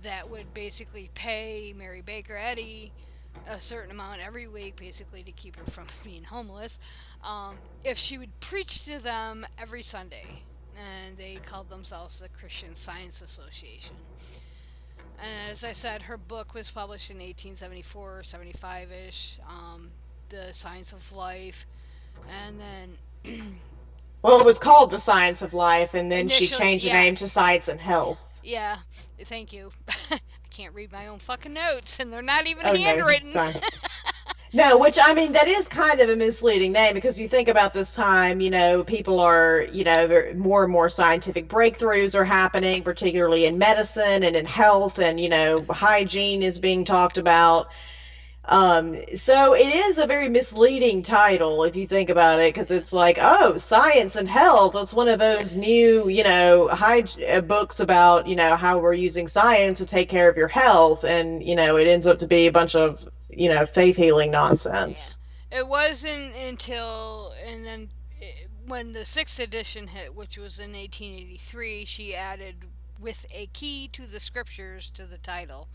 that would basically pay Mary Baker Eddy a certain amount every week, basically to keep her from being homeless, if she would preach to them every Sunday. And they called themselves the Christian Science Association. And as I said, her book was published in 1874 or 75 ish, The Science of Life. And then Well, it was called The Science of Life, and then she initially, changed the yeah, name to Science and Health. yeah, thank you. I can't read my own fucking notes, and they're not even Oh no, handwritten. fine. No, which I mean, that is kind of a misleading name because you think about this time, people are, more and more scientific breakthroughs are happening, particularly in medicine and in health, and, hygiene is being talked about. So it is a very misleading title if you think about it, because it's like, oh, science and health. It's one of those new, books about, how we're using science to take care of your health, and it ends up to be a bunch of, faith healing Yeah, nonsense. it wasn't until, and then when the sixth edition hit, which was in 1883, she added "with a key to the scriptures" to the title,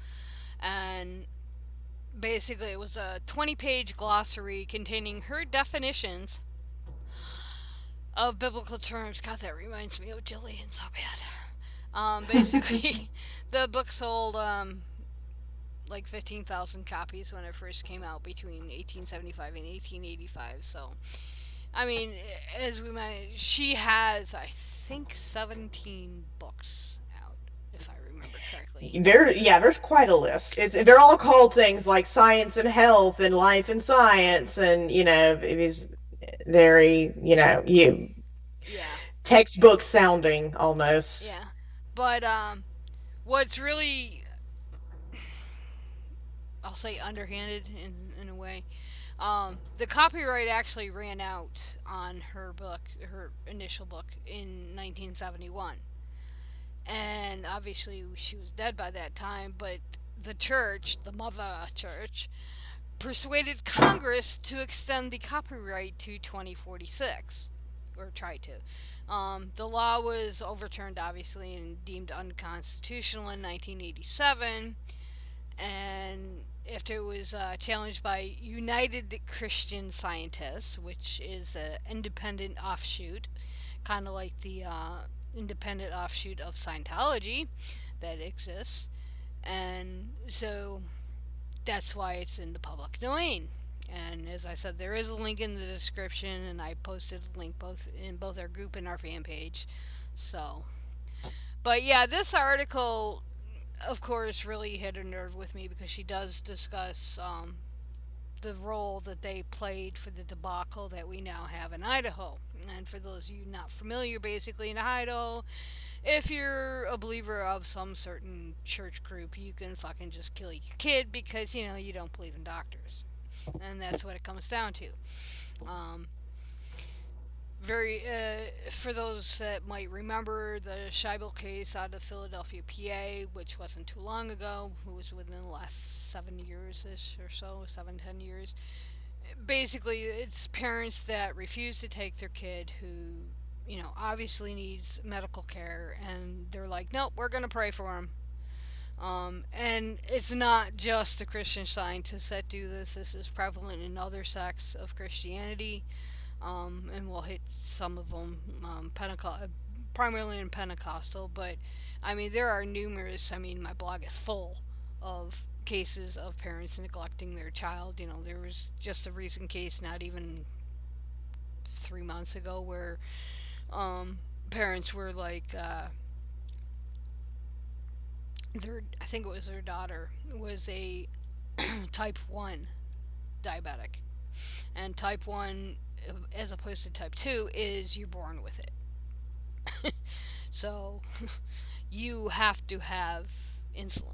and basically it was a 20-page glossary containing her definitions of biblical terms. God, that reminds me of Jillian so bad. Basically, the book sold like 15,000 copies when it first came out between 1875 and 1885. So, I mean, as we might, she has, I think, 17 books out, if I remember correctly. There's quite a list. They're all called things like Science and Health and Life and Science, and it is very, you Yeah, textbook sounding almost. yeah. But what's really, I'll say, underhanded in a way, the copyright actually ran out on her book, her initial book, in 1971. And obviously she was dead by that time, but the church, the mother church, persuaded Congress to extend the copyright to 2046, or tried to. The law was overturned, obviously, and deemed unconstitutional in 1987, and after it was challenged by United Christian Scientists, which is an independent offshoot, kind of like the independent offshoot of Scientology that exists, and so that's why it's in the public domain. And as I said, there is a link in the description, and I posted a link both in both our group and our fan page. So, but yeah, this article, of course, really hit a nerve with me because she does discuss the role that they played for the debacle that we now have in Idaho. And for those of you not familiar, basically in Idaho, if you're a believer of some certain church group, you can fucking just kill your kid because you don't believe in doctors, and that's what it comes down to. Um, very For those that might remember the Scheibel case out of Philadelphia, PA, which wasn't too long ago, who was within the last 7 years ish or so, 7-10 years. Basically, it's parents that refuse to take their kid who obviously needs medical care, and they're like, nope, we're gonna pray for him. And it's not just the Christian Scientists that do this. This is prevalent in other sects of Christianity, and we'll hit some of them, primarily in Pentecostal. But I mean, there are numerous. I mean, my blog is full of cases of parents neglecting their child. There was just a recent case, not even 3 months ago, where parents were like, I think it was their daughter was a type 1 diabetic, and type 1, as opposed to type 2, is you're born with it. So you have to have insulin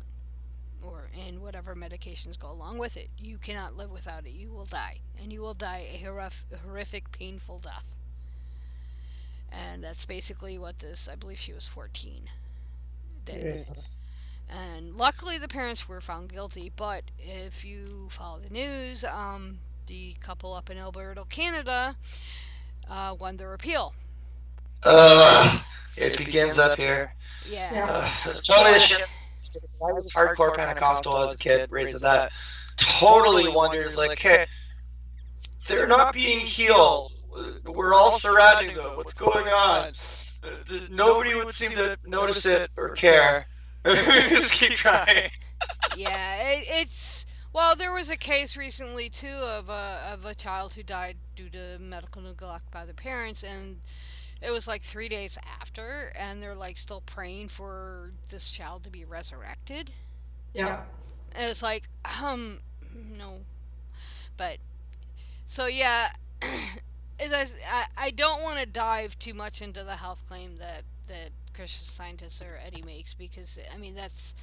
and whatever medications go along with it. You cannot live without it. You will die, and you will die a horrific, painful death. And that's basically what this. I believe she was 14. Did. Yeah. And luckily, the parents were found guilty. But if you follow the news, the couple up in Alberta, Canada, won their appeal. It begins up here. Yeah. It's totally a shit. I was hardcore Pentecostal as a kid, raised with that. Totally wonders, like, hey, they're not being healed. We're all surrounding them. What's going on? Nobody would seem to notice it or care. Just keep trying. Yeah, it's well. There was a case recently too of a child who died due to medical neglect by the parents, and it was like 3 days after, and they're like still praying for this child to be resurrected. Yeah. And it's like, no, but so yeah. I don't want to dive too much into the health claim that Christian Scientist or Eddy makes, because I mean that's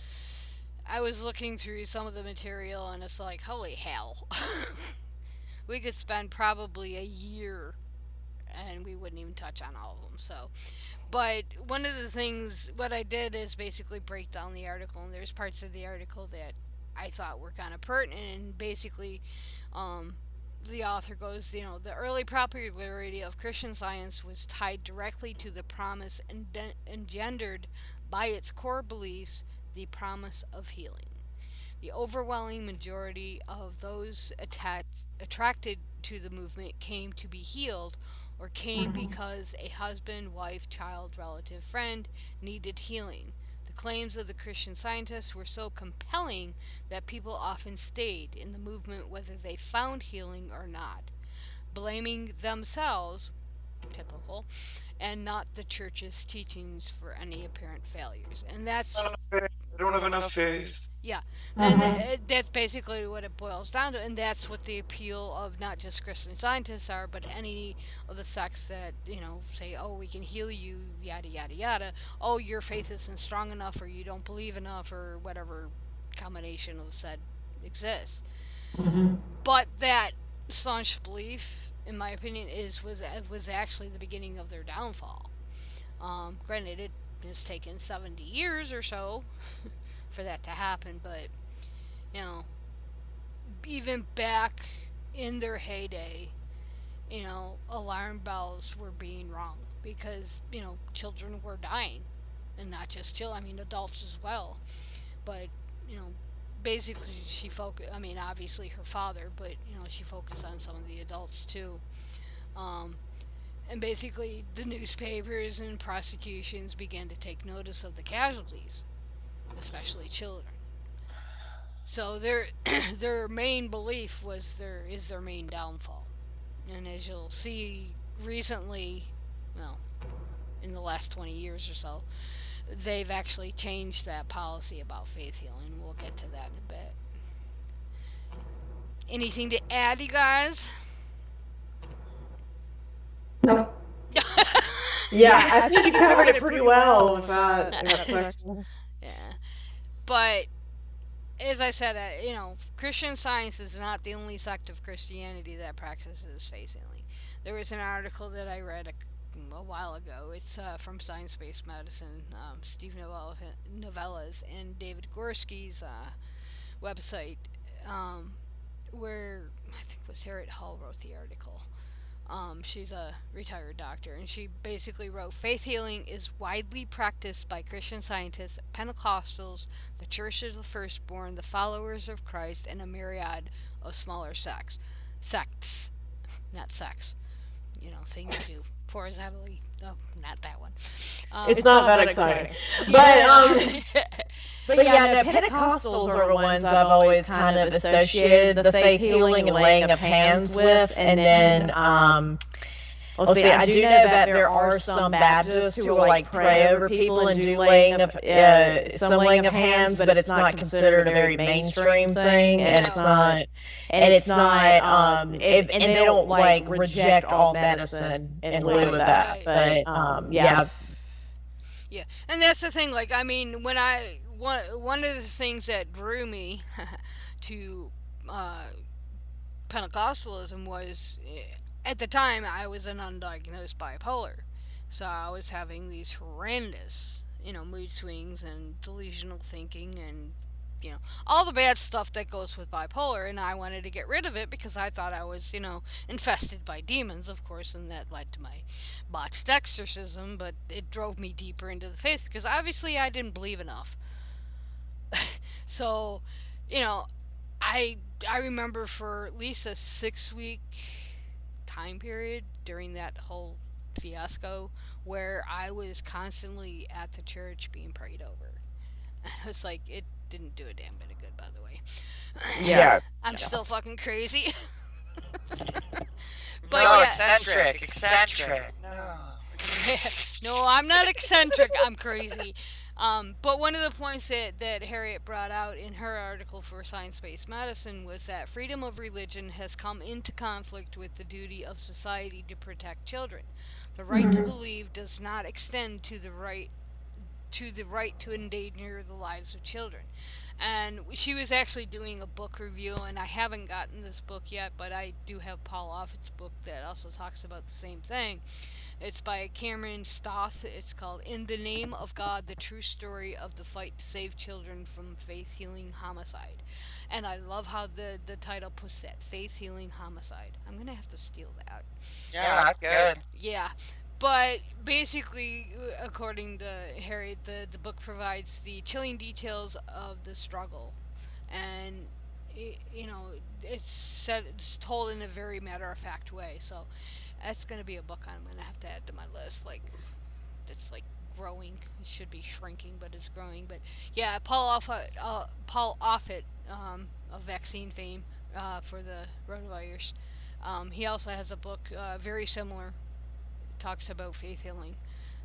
I was looking through some of the material, and it's like, holy hell. We could spend probably a year and we wouldn't even touch on all of them. So, but one of the things, what I did is basically break down the article, and there's parts of the article that I thought were kind of pertinent, and basically, um, the author goes, the early popularity of Christian Science was tied directly to the promise engendered by its core beliefs, the promise of healing. The overwhelming majority of those attracted to the movement came to be healed, or came Mhm. because a husband, wife, child, relative, friend needed healing. The claims of the Christian Scientists were so compelling that people often stayed in the movement whether they found healing or not, blaming themselves, typical, and not the church's teachings for any apparent failures. And that's, I don't have enough faith. yeah, and Mm-hmm. that's basically what it boils down to, and that's what the appeal of not just Christian Scientists are, but any of the sects that say, "Oh, we can heal you," yada yada yada. Oh, your faith isn't strong enough, or you don't believe enough, or whatever combination of said exists. Mm-hmm. But that staunch belief, in my opinion, was actually the beginning of their downfall. Granted, it has taken 70 years or so for that to happen, but you know, even back in their heyday, alarm bells were being rung because children were dying, and not just children. I mean, adults as well. But you know, basically, she focused. I mean, obviously her father, but she focused on some of the adults too. Um, and basically, the newspapers and prosecutions began to take notice of the casualties, especially children. So their their main belief is their main downfall. And as you'll see recently, well, in the last 20 years or so, they've actually changed that policy about faith healing. We'll get to that in a bit. Anything to add, you guys? Nope. Yeah, I think you covered it pretty well with that question. Yeah. But as I said, Christian Science is not the only sect of Christianity that practices faith healing. There was an article that I read a while ago. It's from Science Based Medicine, Steve Novella's and David Gorski's website, um, where I think it was Harriet Hall wrote the article. She's a retired doctor, and she basically wrote, "Faith healing is widely practiced by Christian Scientists, Pentecostals, the Church of the Firstborn, the followers of Christ, and a myriad of smaller sects, not sects. Thing you do horizontally. Oh, not that one. It's not that exciting. Yeah. But yeah, no, Pentecostals are the ones I've always kind of associated the faith healing and laying of hands with. And then, let's see, I do know that there are some Baptists who will like pray over people and do some laying of hands, but it's not considered a very mainstream thing, and and they don't like reject all medicine in lieu of that. But yeah. Yeah, and that's the thing. Like, I mean, one of the things that drew me to Pentecostalism was, at the time I was an undiagnosed bipolar, so I was having these horrendous, mood swings and delusional thinking and all the bad stuff that goes with bipolar, and I wanted to get rid of it because I thought I was, infested by demons, of course, and that led to my botched exorcism, but it drove me deeper into the faith because obviously I didn't believe enough. So, you know, I remember for at least a 6 week time period during that whole fiasco where I was constantly at the church being prayed over. It's like it didn't do a damn bit of good, by the way. Yeah. I'm still fucking crazy. But no, yeah, eccentric. No. No, I'm not eccentric. I'm crazy. But one of the points that Harriet brought out in her article for Science Based Medicine was that freedom of religion has come into conflict with the duty of society to protect children. The right to believe does not extend to the right to endanger the lives of children. And she was actually doing a book review, and I haven't gotten this book yet, but I do have Paul Offit's book that also talks about the same thing. It's by Cameron Stauth. It's called "In the Name of God, the True Story of the Fight to Save Children from Faith Healing Homicide." And I love how the title puts that, Faith Healing Homicide. I'm going to have to steal that. Yeah, that's good. Yeah. But basically, according to Harriet, the book provides the chilling details of the struggle. And, it's told in a very matter of fact way. So that's going to be a book I'm going to have to add to my list. Like, it's like growing. It should be shrinking, but it's growing. But yeah, Paul Offit, of vaccine fame, for the rotavirus. He also has a book very similar. Talks about faith healing,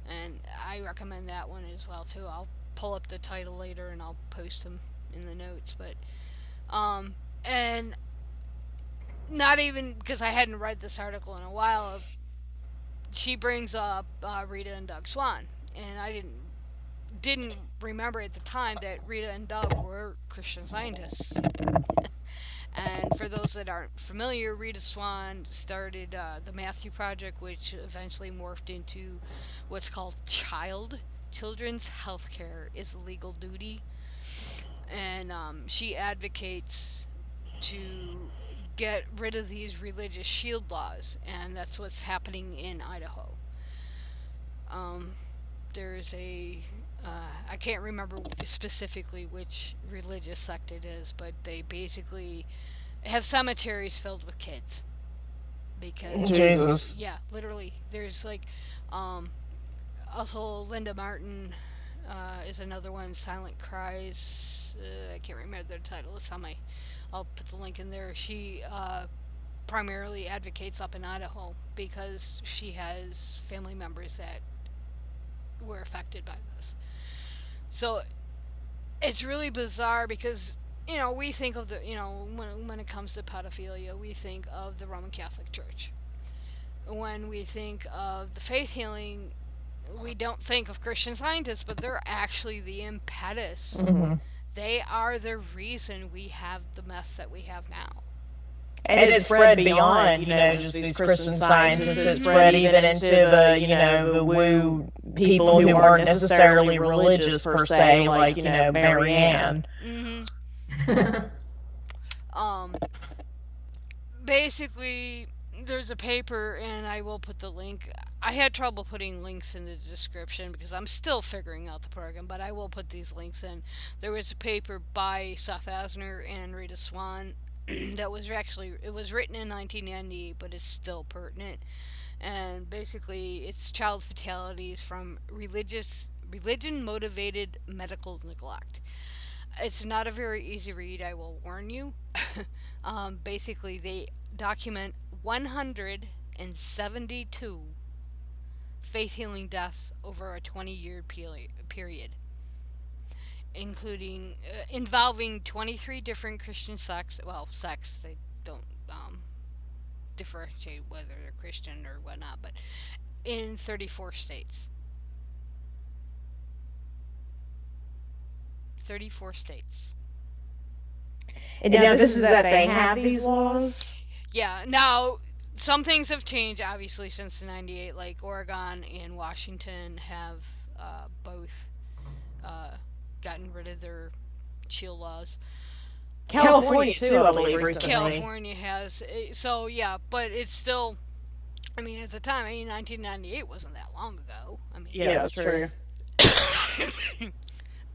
and I recommend that one as well too. I'll pull up the title later and I'll post them in the notes. But and not even because I hadn't read this article in a while. She brings up Rita and Doug Swann, and I didn't remember at the time that Rita and Doug were Christian Scientists. And for those that aren't familiar, Rita Swann started the Matthew Project, which eventually morphed into what's called Children's Healthcare is a Legal Duty. And she advocates to get rid of these religious shield laws, and that's what's happening in Idaho. There's I can't remember specifically which religious sect it is, but they basically have cemeteries filled with kids. Because Jesus. yeah, literally, there's like, also Linda Martin is another one. Silent Cries. I can't remember the title. It's on my. I'll put the link in there. She primarily advocates up in Idaho because she has family members that were affected by this. So it's really bizarre because we think of the when it comes to pedophilia, we think of the Roman Catholic Church. When we think of the faith healing, we don't think of Christian Scientists, but they're actually the impetus. Mm-hmm. They are the reason we have the mess that we have now. And it spread beyond, just these Christian Scientists. It spread even into the woo people who weren't necessarily religious per se, like, Mary Ann. Mm-hmm. Basically, there's a paper, and I will put the link. I had trouble putting links in the description because I'm still figuring out the program, but I will put these links in. There was a paper by Stauth and Rita Swann that was it was written in 1998, but it's still pertinent. And basically, it's child fatalities from religion-motivated medical neglect. It's not a very easy read, I will warn you. Basically, they document 172 faith healing deaths over a 20-year period, including involving 23 different Christian sects. Well, sects, they don't differentiate whether they're Christian or whatnot, but in 34 states. 34 states. And now this is that they have these laws? Yeah, now some things have changed obviously since the 98, like Oregon and Washington have both gotten rid of their shield laws. California too, I believe, recently. California has, so yeah, but it's still, I mean, at the time, 1998 wasn't that long ago. Yeah, that's true.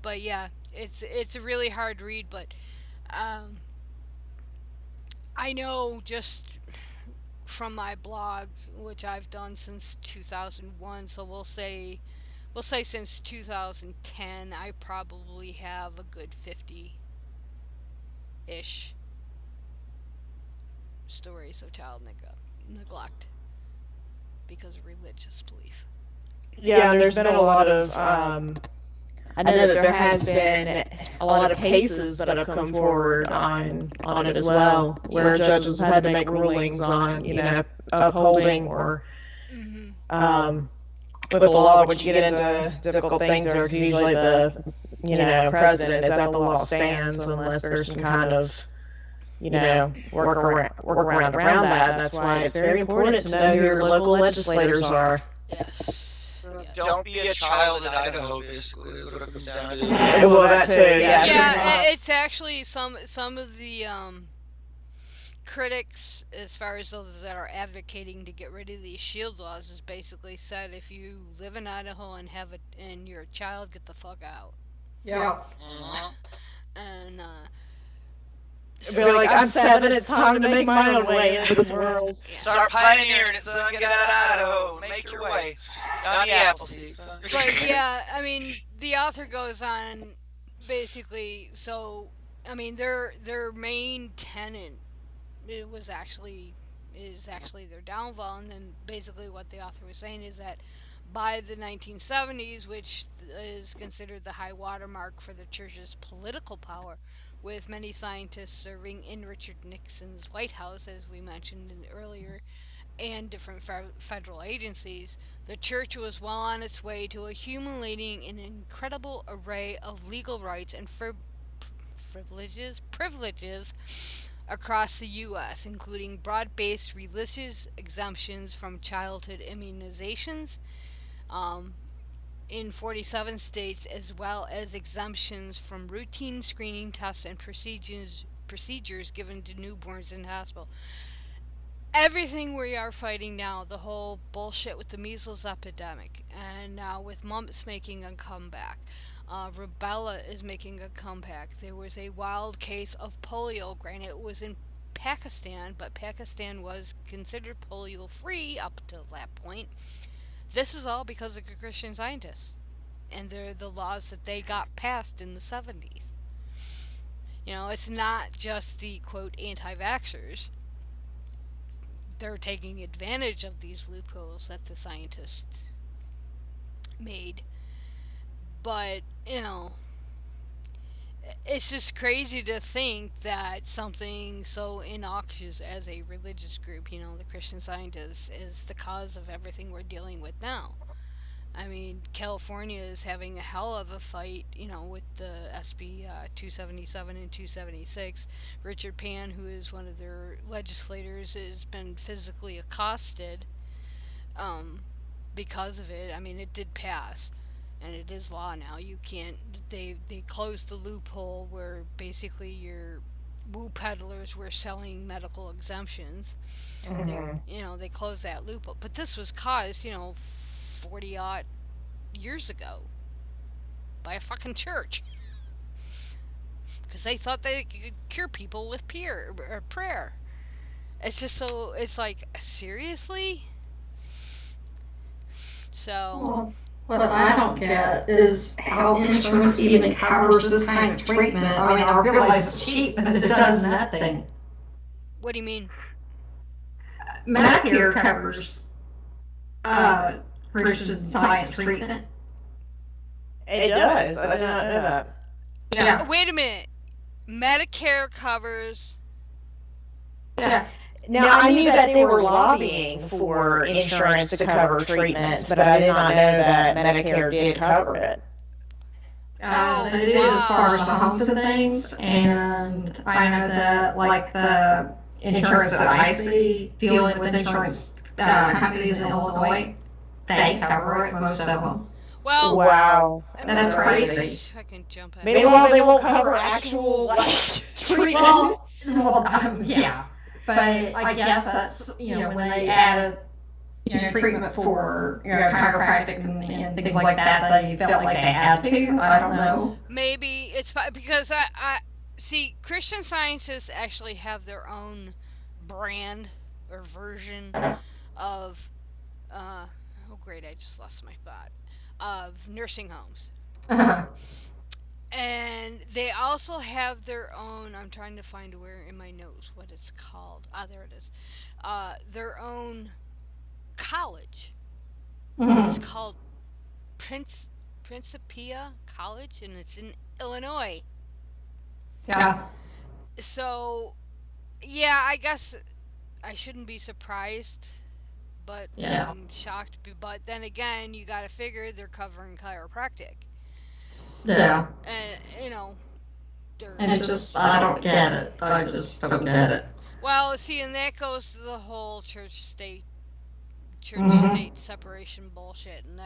But yeah, it's a really hard read, but I know just from my blog, which I've done since 2001, so we'll say since 2010, I probably have a good 50-ish stories of child neglect because of religious belief. Yeah, there's been a lot of I know that there has been a lot of cases that have come forward on it as well, where judges had to make rulings on, upholding or with the law. Once you get into difficult things, there's usually the president is out the law stands unless there's some kind of workaround around that. And that's why it's very important to know who your local legislators are. Yes. Don't be a child in Idaho, basically, is what it comes down to. Well, that too, yeah. Yeah, it's actually some of the critics, as far as those that are advocating to get rid of these shield laws, is basically said if you live in Idaho and and you're a child, get the fuck out. Yeah. Uh-huh. And Be like, I'm seven, it's time to make my own way into this world. Yeah. Start pioneering it, son. Get out of Idaho and make your way down the Appleseed. But yeah, I mean, the author goes on basically. So, I mean, their main tenant it was actually is actually their downfall, and then basically what the author was saying is that by the 1970s, which is considered the high watermark for the church's political power, with many scientists serving in Richard Nixon's White House, as we mentioned earlier, and different federal agencies, the church was well on its way to accumulating an incredible array of legal rights and privileges across the U.S., including broad-based religious exemptions from childhood immunizations in 47 states, as well as exemptions from routine screening tests and procedures given to newborns in hospital. Everything we are fighting now, the whole bullshit with the measles epidemic, and now with mumps making a comeback. Rubella is making a comeback. There was a wild case of polio. Granted, it was in Pakistan, but Pakistan was considered polio free up until that point. This is all because of the Christian Scientists and the laws that they got passed in the 70s. You know, it's not just the quote anti vaxxers. They're taking advantage of these loopholes that the scientists made. But, you know, it's just crazy to think that something so innocuous as a religious group, you know, the Christian Scientists, is the cause of everything we're dealing with now. I mean, California is having a hell of a fight, you know, with the SB 277 and 276. Richard Pan, who is one of their legislators, has been physically accosted um, because of it. I mean, it did pass, and it is law now. You can't. They closed the loophole where basically your woo peddlers were selling medical exemptions. Mm-hmm. They closed that loophole. But this was caused, 40 odd years ago by a fucking church because they thought they could cure people with prayer. It's just so. It's like, seriously. So. Well, what I don't get is how insurance even covers this kind of treatment. I mean, I realize it's cheap, but it does nothing. What do you mean? Medicare covers Christian Science treatment. It does. I did not know that. Yeah. Wait a minute. Medicare covers. Yeah. Now, I knew that they were lobbying for insurance to cover treatments, but I did not know that Medicare did cover it. It is as far as the homes and things, and I know that, like, the insurance that I see dealing with insurance companies in Illinois, they cover it, most of them. Well, Wow. That's crazy. I can jump ahead. Meanwhile, they won't cover actual, like, treatment. Yeah. But I guess that's, when they added, treatment for, chiropractic and things like that, they felt like they had to. I don't know. Maybe it's because I see Christian Scientists actually have their own brand or version of, oh great, I just lost my thought, of nursing homes. And they also have their own, I'm trying to find where in my notes what it's called. There it is. Their own college. It's called Principia College, and it's in Illinois. Yeah. So, yeah, I guess I shouldn't be surprised, but Yeah. I'm shocked. But then again, you got to figure they're covering chiropractic. Yeah. And, And it just, I don't get it. I just don't get it. well, see, and that goes to the whole church-state separation bullshit, and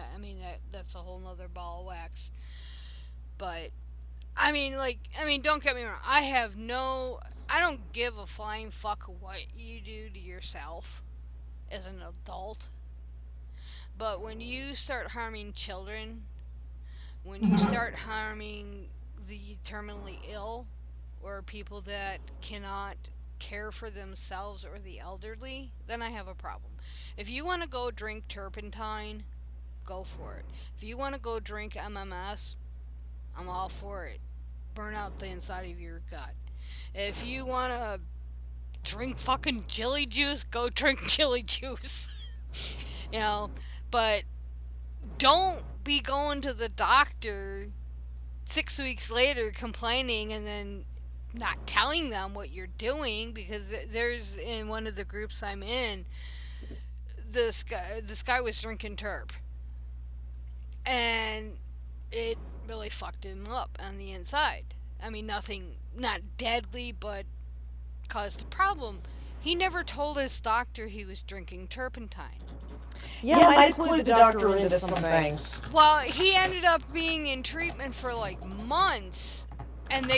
that's a whole nother ball of wax. But I mean, don't get me wrong. I don't give a flying fuck what you do to yourself as an adult. But when you start harming children, when you start harming the terminally ill, or people that cannot care for themselves or the elderly, then I have a problem. If you want to go drink turpentine, go for it. If you want to go drink MMS, I'm all for it. Burn out the inside of your gut. If you want to drink fucking chili juice, go drink chili juice. you know, but don't be going to the doctor 6 weeks later complaining and then not telling them what you're doing, because there's in one of the groups I'm in, this guy was drinking terp, and it really fucked him up on the inside. I mean, nothing, not deadly, but caused a problem. He never told his doctor he was drinking turpentine. Yeah, might clue the doctor into some things. Well, he ended up being in treatment for like months, and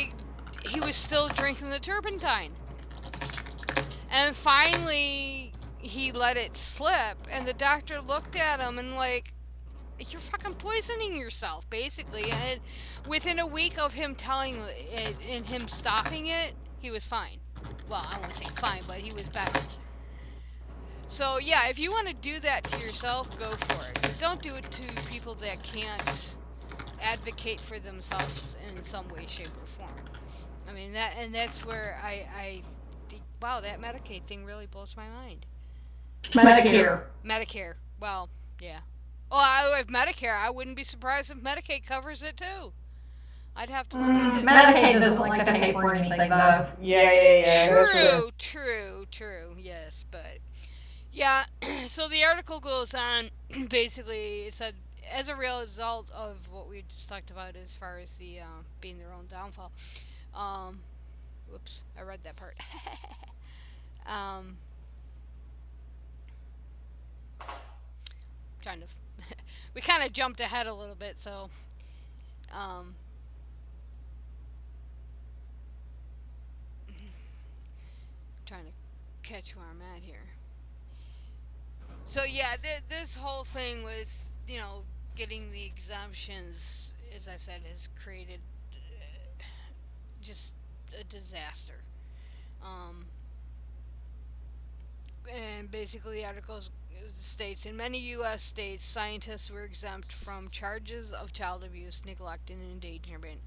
he was still drinking the turpentine. And finally, he let it slip, and the doctor looked at him and like, you're fucking poisoning yourself, basically. And within a week of him telling it and him stopping it, he was fine. Well, I won't say fine, but he was better. So yeah, if you want to do that to yourself, go for it. But don't do it to people that can't advocate for themselves in some way, shape, or form. I mean, that's where I think, wow, that Medicaid thing really blows my mind. Medicare. Well, yeah. Well, if Medicare, I wouldn't be surprised if Medicaid covers it too. I'd have to look at it. Medicaid doesn't like to pay for anything, though. Yeah. True. Yes, but yeah. So the article goes on. Basically, it said, as a result of what we just talked about, as far as the being their own downfall. Whoops, I read that part. Trying to. We kind of jumped ahead a little bit, so. Trying to catch where I'm at here. So yeah, this whole thing with getting the exemptions, as I said, has created just a disaster. And basically, the article states, in many U.S. states, scientists were exempt from charges of child abuse, neglect, and endangerment,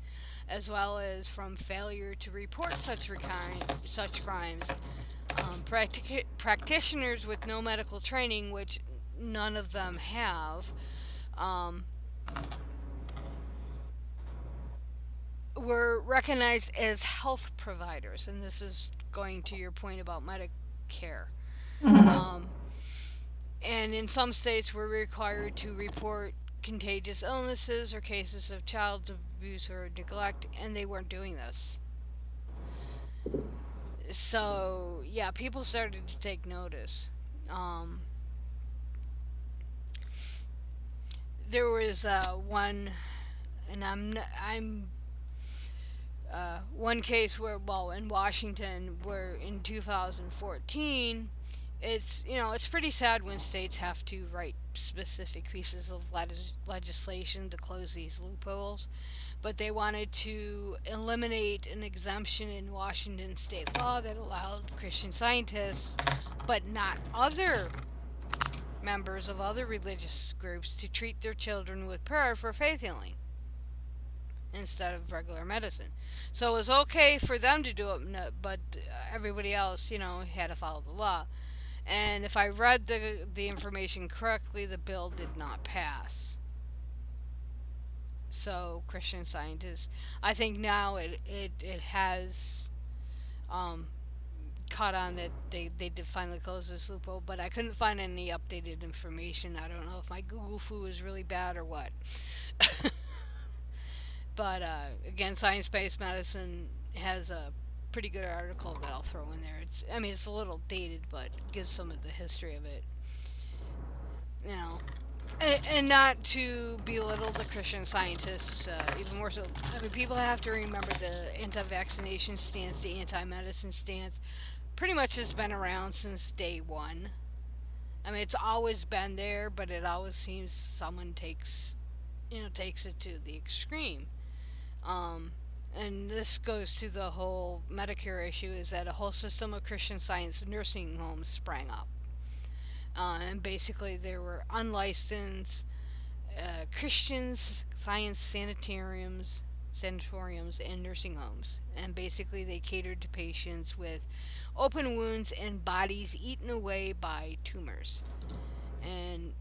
as well as from failure to report such crimes. Practitioners with no medical training, which none of them have, were recognized as health providers, and this is going to your point about Medicare. And in some states, were required to report contagious illnesses or cases of child abuse or neglect, and they weren't doing this. So yeah, people started to take notice. There was one, and one case where, well, in Washington, where in 2014, it's pretty sad when states have to write specific pieces of legislation to close these loopholes, but they wanted to eliminate an exemption in Washington state law that allowed Christian Scientists, but not other members of other religious groups, to treat their children with prayer for faith healing instead of regular medicine. So it was okay for them to do it, but everybody else, had to follow the law. And if I read the information correctly, the bill did not pass. So Christian Scientists, I think now it has caught on that they did finally close this loophole, but I couldn't find any updated information. I don't know if my Google foo is really bad or what. But again, Science-Based Medicine has a pretty good article that I'll throw in there. It's a little dated, but gives some of the history of it. And not to belittle the Christian Scientists, even more so. People have to remember the anti-vaccination stance, the anti-medicine stance, pretty much has been around since day one. It's always been there, but it always seems someone takes it to the extreme. And this goes to the whole Medicare issue, is that a whole system of Christian Science nursing homes sprang up. And basically, there were unlicensed Christian Science sanatoriums, and nursing homes. And basically, they catered to patients with open wounds and bodies eaten away by tumors. And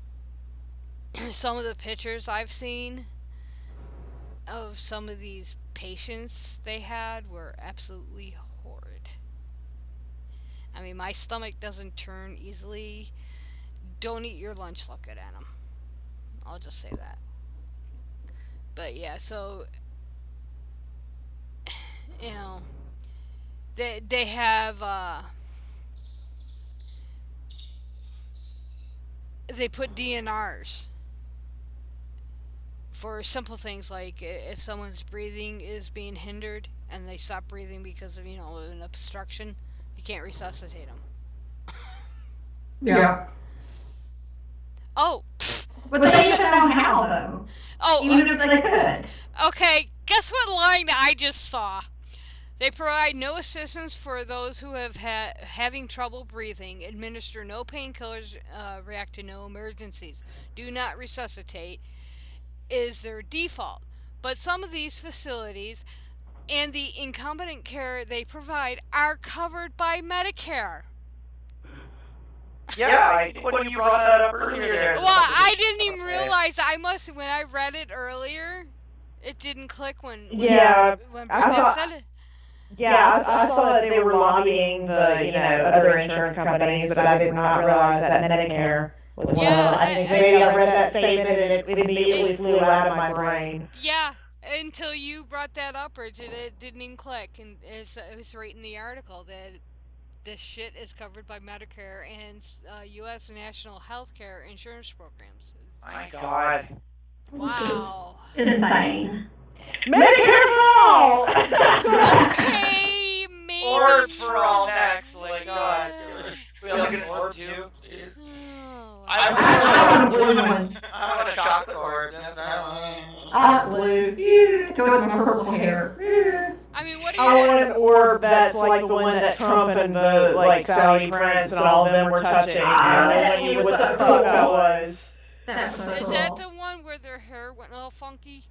some of the pictures I've seen of some of these patients they had were absolutely horrid. I mean, my stomach doesn't turn easily. Don't eat your lunch looking at them. I'll just say that. But yeah, so you know, they have they put DNRs for simple things like if someone's breathing is being hindered and they stop breathing because of an obstruction, you can't resuscitate them. Yeah. Oh, But they even know how, though. oh, Even if they could. okay. Guess what line I just saw? They provide no assistance for those who have having trouble breathing, administer no painkillers, react to no emergencies, do not resuscitate, is their default. But some of these facilities and the incompetent care they provide are covered by Medicare. Yeah, I think when you brought that up earlier there. Well, I didn't even realize. When I read it earlier, it didn't click when Bridget said it. Yeah, I saw that they were lobbying the, other insurance companies, but I did not realize that Medicare was one of them. I think maybe I read that statement and it immediately flew out of my brain. Yeah, until you brought that up, Bridget, it didn't even click, and it was right in the article that this shit is covered by Medicare and U.S. national healthcare insurance programs. My God. Wow. Insane. Medicare for all! Okay, maybe. Orbs for all next. Like, God. We all get an orb too. I want a blue one. I want a chocolate orb. I want blue. Yeah, to with my purple hair. Yeah. I mean, what do you? I want an orb that's like the one that Trump and the Saudi prince and all of them were touching. And then what the fuck that was. That's so Is cool. that the one where their hair went all funky?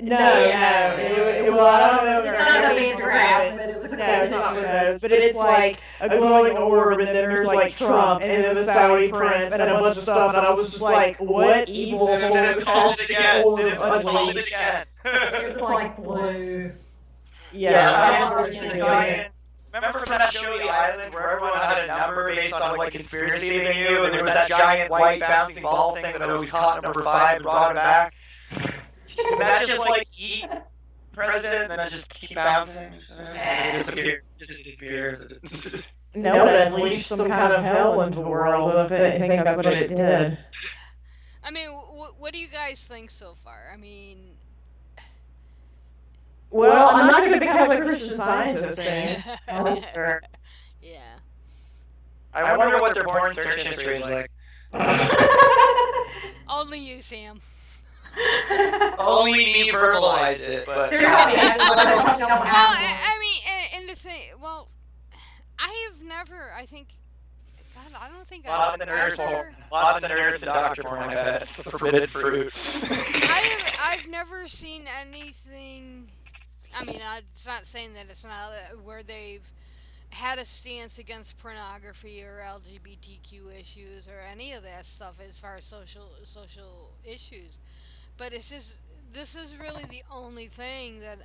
No. Well, I don't know. It's not a big giraffe, but it was a cool No, it's not one of those. But it's like a glowing orb, and then there's like Trump, and then the Saudi prince, and a bunch of stuff. And I was just like, what evil And then it's called it again. It's called it unleashed? again. It's like blue. Yeah. Remember from that show, The Island, where everyone had a number based on what conspiracy they knew, and there was that giant white bouncing ball thing that always caught number 5 and brought him back? Can that just like eat president and then just keep bouncing? Just disappears. No, but unleashed some kind of hell into the world. I think that's what it did. I mean, what do you guys think so far? I mean, well, I'm not going to become a Christian Scientist thing. Yeah. I wonder what their porn search history is like. Only you, Sam. Only me verbalize it, but They're not I mean, and the thing, well, I have never, I think, God, I don't think lots of nerds and doctor porn, I bet. It's forbidden fruit. I've never seen anything. I mean, it's not saying that it's not where they've had a stance against pornography or LGBTQ issues or any of that stuff as far as social issues. But it's just, this is really the only thing that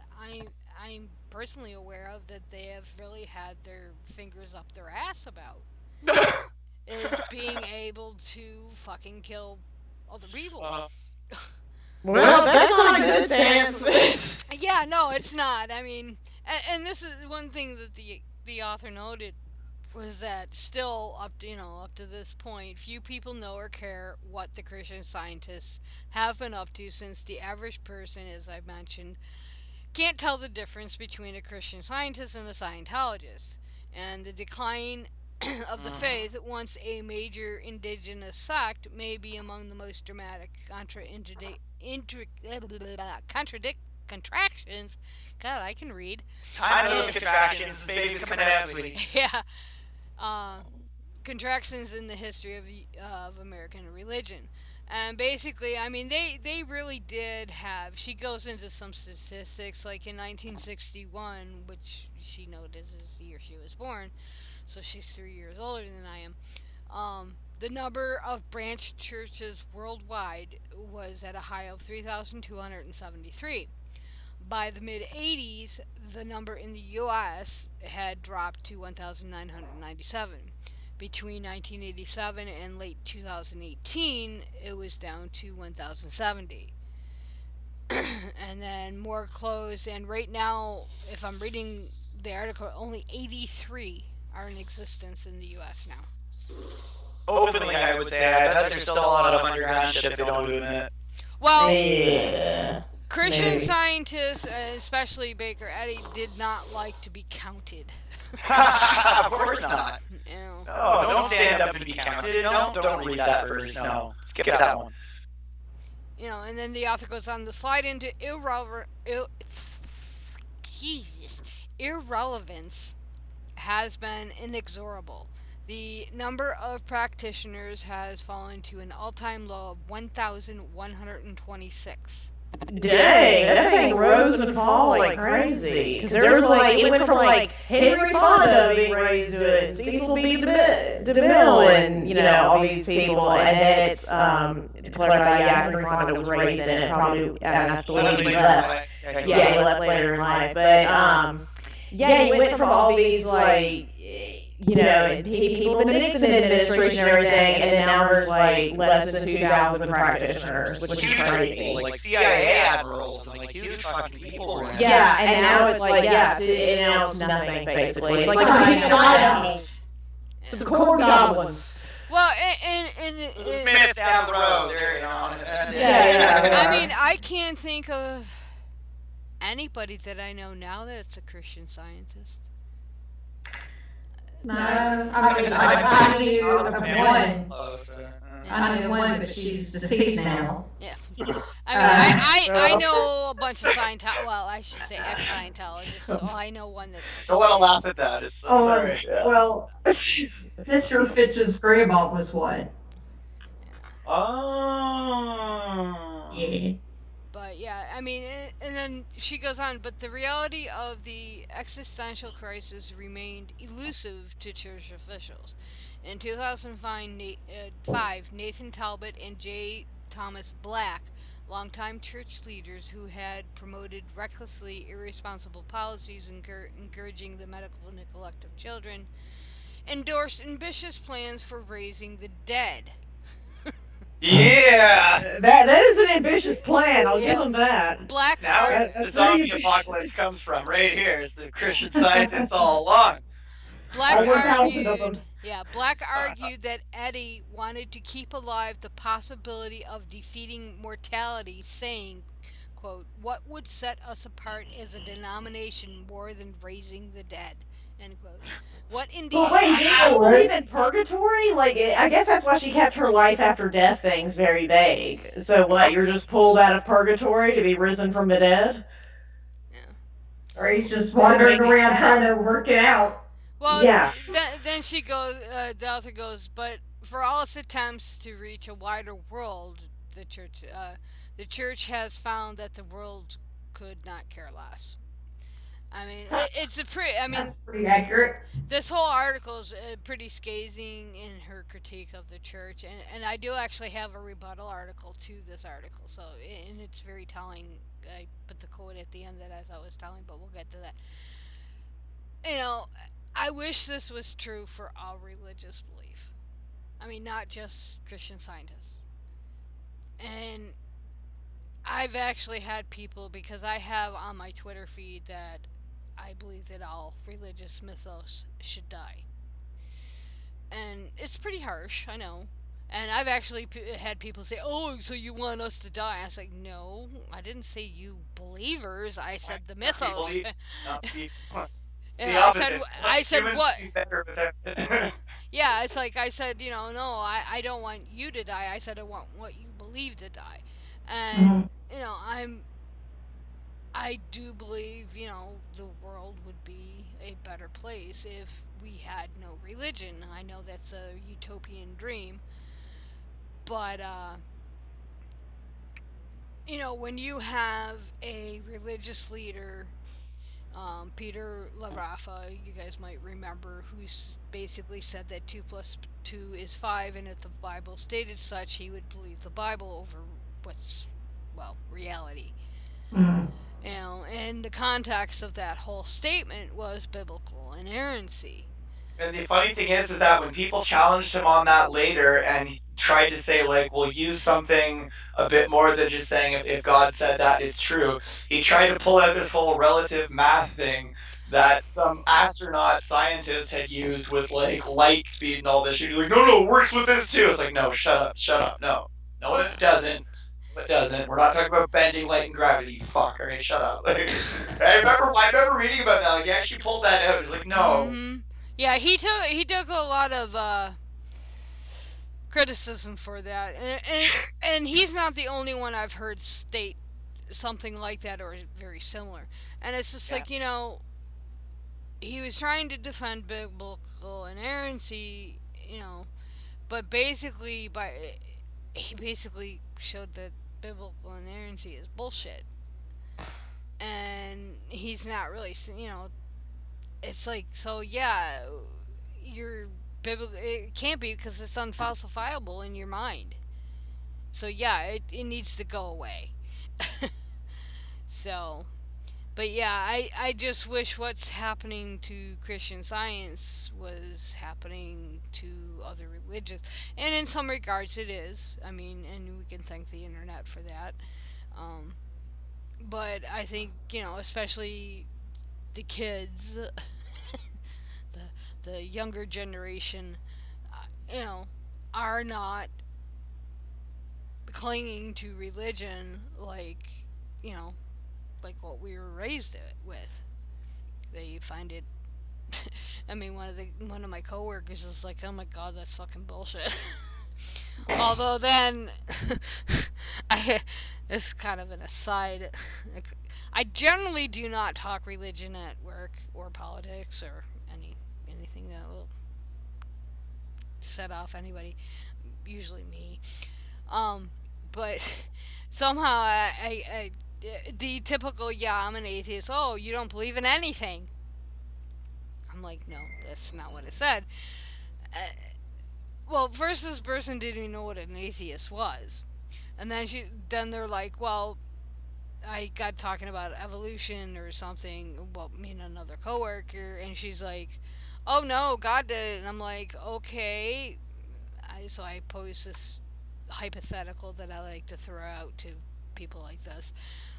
I'm personally aware of that they have really had their fingers up their ass about. Is being able to fucking kill other people. Well, that's not a good stance. Yeah, no, it's not. I mean, and this is one thing that the author noted was that still up to this point, few people know or care what the Christian Scientists have been up to, since the average person, as I mentioned, can't tell the difference between a Christian Scientist and a Scientologist. And the decline of the faith, once a major indigenous sect, may be among the most dramatic contractions. God, I can read. Time of those contractions. This baby's coming out, sweetie. Yeah. Uh, Contractions in the history of American religion. And basically, I mean, they really did have. She goes into some statistics, like in 1961, which she noticed is the year she was born, so she's 3 years older than I am. The number of branch churches worldwide was at a high of 3,273. By the mid 80s, the number in the US had dropped to 1,997. Between 1987 and late 2018, it was down to 1,070. And then more closed, and right now, if I'm reading the article, only 83 are in existence in the US now. Openly, I would say. I bet there's still a lot of underground shit they don't admit. Well, Yeah. Christian Maybe. scientists, especially Baker Eddy, did not like to be counted. Of course not. You know. No, don't stand up and be counted. No, don't read that verse. No, skip that one. You know, and then the author goes on to slide into irrelevance has been inexorable. The number of practitioners has fallen to an all-time low of 1,126. Dang, that thing rose and fall like crazy. Because there was like, it went from like Henry Fonda being raised to it, Cecil B. DeMille, and all these people, and then it's to clarify, yeah, Henry Fonda was raised in it. Probably, I believe he left. Yeah, he left later in life, but yeah, he went from all these like. People in the Nixon administration and everything, and then now there's like less than 2,000 practitioners, which is crazy. Like CIA admirals and like huge fucking people. Yeah, and now it's like, and now it's nothing, basically. It's like some corn goblins. Well, and Smith down the road, there you go. Yeah. I mean, I can't think of anybody that I know now that's a Christian Scientist. No, I mean, I knew of one. I knew one, but she's deceased now. Yeah. I know a bunch of Scientologists. Well, I should say ex-Scientologists. So I know one that's. Don't let him laugh at that. It's sorry. Well, Mr. Fitch's grandma was one. Oh. Yeah. But yeah, I mean, and then she goes on. But the reality of the existential crisis remained elusive to church officials. In 2005, Nathan Talbot and J. Thomas Black, longtime church leaders who had promoted recklessly irresponsible policies encouraging the medical neglect of children, endorsed ambitious plans for raising the dead. Yeah! That is an ambitious plan, I'll give them that. Black Now art. the zombie apocalypse comes from right here. It's the Christian Scientists all along. Black I 1,000 of argued. them. Yeah, Black argued that Eddy wanted to keep alive the possibility of defeating mortality, saying, quote, "What would set us apart as a denomination more than raising the dead?" End quote. What indeed? But wait, do you believe in purgatory? Like, I guess that's why she kept her life after death things very vague. So what, you're just pulled out of purgatory to be risen from the dead? Or he's just wandering around trying to work it out. Well, Yeah. Then she goes. The author goes, but for all its attempts to reach a wider world, the church has found that the world could not care less. I mean, it's a pretty. I mean, That's pretty accurate. this whole article is pretty scathing in her critique of the church, and I do actually have a rebuttal article to this article. So, and it's very telling. I put the quote at the end that I thought was telling, but we'll get to that. You know, I wish this was true for all religious belief. I mean, not just Christian Scientists. And I've actually had people, because I have on my Twitter feed that I believe that all religious mythos should die. And it's pretty harsh, I know. And I've actually had people say, "Oh, so you want us to die?" I was like, "No, I didn't say you believers. I said the mythos." I said what? Yeah, it's like I said, no, I don't want you to die. I said I want what you believe to die. And, I do believe, the world would be a better place if we had no religion. I know that's a utopian dream, but when you have a religious leader, Peter LaRaffa, you guys might remember, who's basically said that 2 plus 2 is 5, and if the Bible stated such, he would believe the Bible over what's, well, reality. Mm. And the context of that whole statement was biblical inerrancy. And the funny thing is that when people challenged him on that later and he tried to say, like, we'll use something a bit more than just saying if God said that, it's true, he tried to pull out this whole relative math thing that some astronaut scientist had used with, like, light speed and all this shit. He's like, no, no, it works with this too. It's like, no, shut up, no. No, Well, it doesn't. No, it doesn't. We're not talking about bending light and gravity, you fuck. All right, shut up. Like, I remember reading about that. Like, he actually pulled that out. He's like, no. mm-hmm. Yeah, he took a lot of criticism for that, and he's not the only one I've heard state something like that or very similar. And it's just Yeah. like, he was trying to defend biblical inerrancy, but basically he basically showed that biblical inerrancy is bullshit, and he's not really, it's like, so yeah, you're biblical. It can't be because it's unfalsifiable in your mind. So yeah, it needs to go away. So, but yeah, I just wish what's happening to Christian Science was happening to other religions. And in some regards it is. I mean, and we can thank the internet for that. Um, but I think, especially the kids, the younger generation, you know, are not clinging to religion you know, like what we were raised with. They find it. I mean, one of my coworkers is like, "Oh my god, that's fucking bullshit." Although then, I it's kind of an aside. I generally do not talk religion at work or politics or anything that will set off anybody. Usually me. Um, but somehow the typical, yeah, I'm an atheist. Oh, you don't believe in anything. I'm like, no, that's not what it said. Uh, well, first this person didn't even know what an atheist was, and then they're like, well, I got talking about evolution or something. Well, me and another coworker, and she's like, oh no, God did it, and I'm like, okay. So I pose this hypothetical that I like to throw out to people like this.